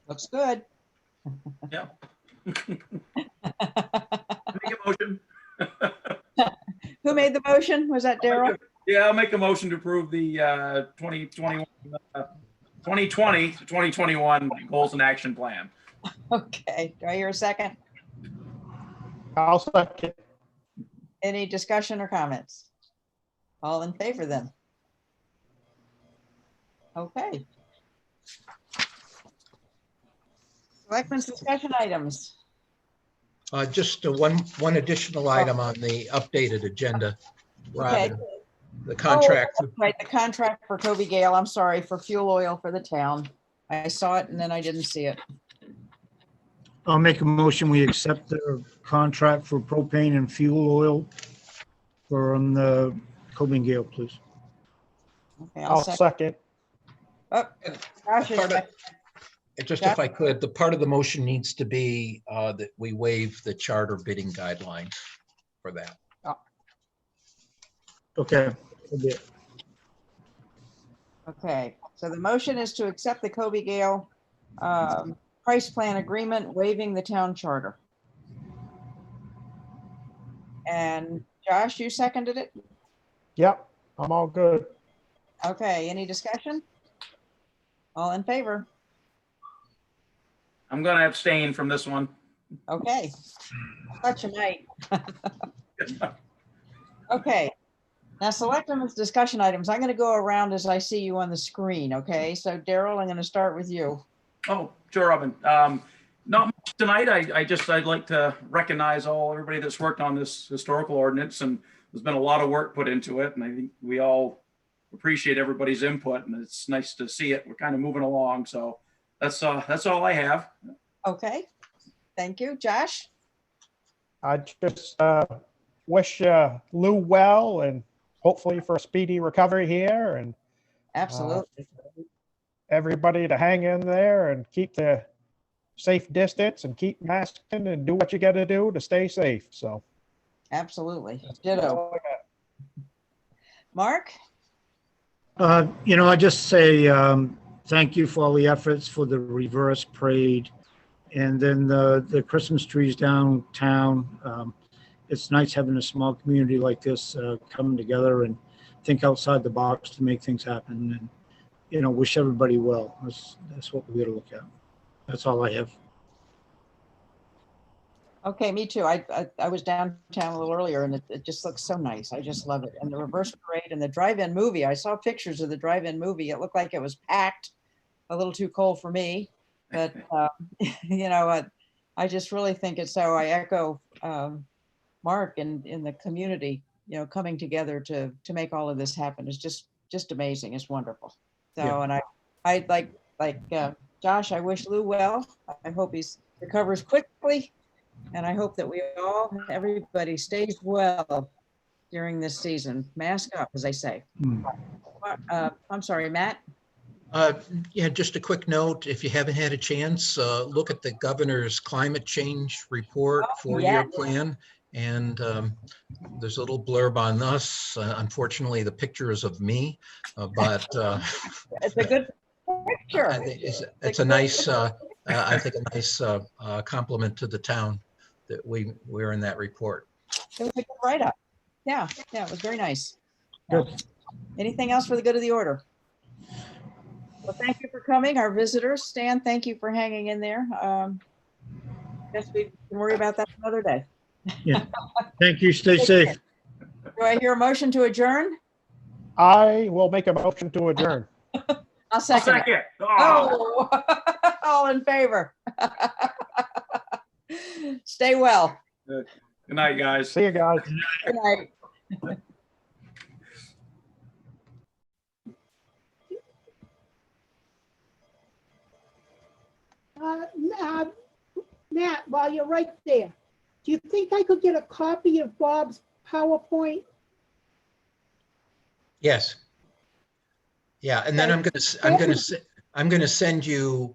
Looks good. Yeah. Make a motion. Who made the motion? Was that Daryl? Yeah, I'll make a motion to approve the 2020 to 2021 goals and action plan. Okay, do I hear a second? I'll second. Any discussion or comments? All in favor then? Okay. Selectmen's discussion items. Just one additional item on the updated agenda. Okay. Robin, the contract. Oh, that's right, the contract for Kobe Gale, I'm sorry, for fuel oil for the town. I saw it and then I didn't see it. I'll make a motion, we accept the contract for propane and fuel oil from the Coben Gale, please. Okay, I'll second. Oh, Josh is Part of- second. Just if I could, the part of the motion needs to be that we waive the charter bidding guidelines for that. Okay. Okay. Okay, so the motion is to accept the Kobe Gale price plan agreement waiving the town charter. And Josh, you seconded it? Yep, I'm all good. Okay, any discussion? All in favor? I'm going to abstain from this one. Okay. Such a night. Okay. Now selectmen's discussion items. I'm going to go around as I see you on the screen. Okay, so Daryl, I'm going to start with you. Oh, sure, Robin. Not much tonight. I'd like to recognize everybody that's worked on this historical ordinance, and there's been a lot of work put into it, and I think we all appreciate everybody's input, and it's nice to see it. We're kind of moving along, so that's all I have. Okay, thank you. Josh? I just wish Lou well and hopefully for a speedy recovery here, and Absolutely. everybody to hang in there and keep the safe distance and keep masking and do what you got to do to stay safe. So Absolutely. Ditto. Mark? I just say thank you for all the efforts for the reverse parade, and then the Christmas trees downtown. It's nice having a small community like this come together and think outside the box to make things happen, and wish everybody well. That's what we're going to look at. That's all I have. Okay, me too. I was downtown a little earlier and it just looks so nice. I just love it. And the reverse parade and the drive-in movie. I saw pictures of the drive-in movie. It looked like it was packed, a little too cold for me. But, I just really think it's so. I echo Mark in the community, coming together to make all of this happen. It's just amazing. It's wonderful. So, Yeah. and I like Josh, I wish Lou well. I hope he recovers quickly. And I hope that everybody stays well during this season. Mask up, as I say. I'm sorry, Matt. Yeah, just a quick note. If you haven't had a chance, look at the governor's climate change report, four-year plan. And there's a little blurb on us. Unfortunately, the picture is of me, but It's a good picture. It's a nice, I think a nice compliment to the town that we're in that report. It was a good write-up. Yeah, it was very nice. Good. Anything else for the good of the order? Well, thank you for coming, our visitors. Stan, thank you for hanging in there. Guess we can worry about that another day. Yeah. Thank you. Stay safe. Do I hear a motion to adjourn? I will make a motion to adjourn. I'll second it. Oh, all in favor. Stay well. Good night, guys. See you guys. Good night. Matt, while you're right there, do you think I could get a copy of Bob's PowerPoint? Yes. Yeah, and then I'm going to send you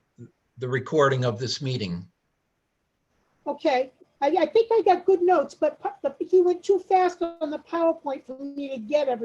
the recording of this meeting. Okay, I think I got good notes, but he went too fast on the PowerPoint for me to get everything.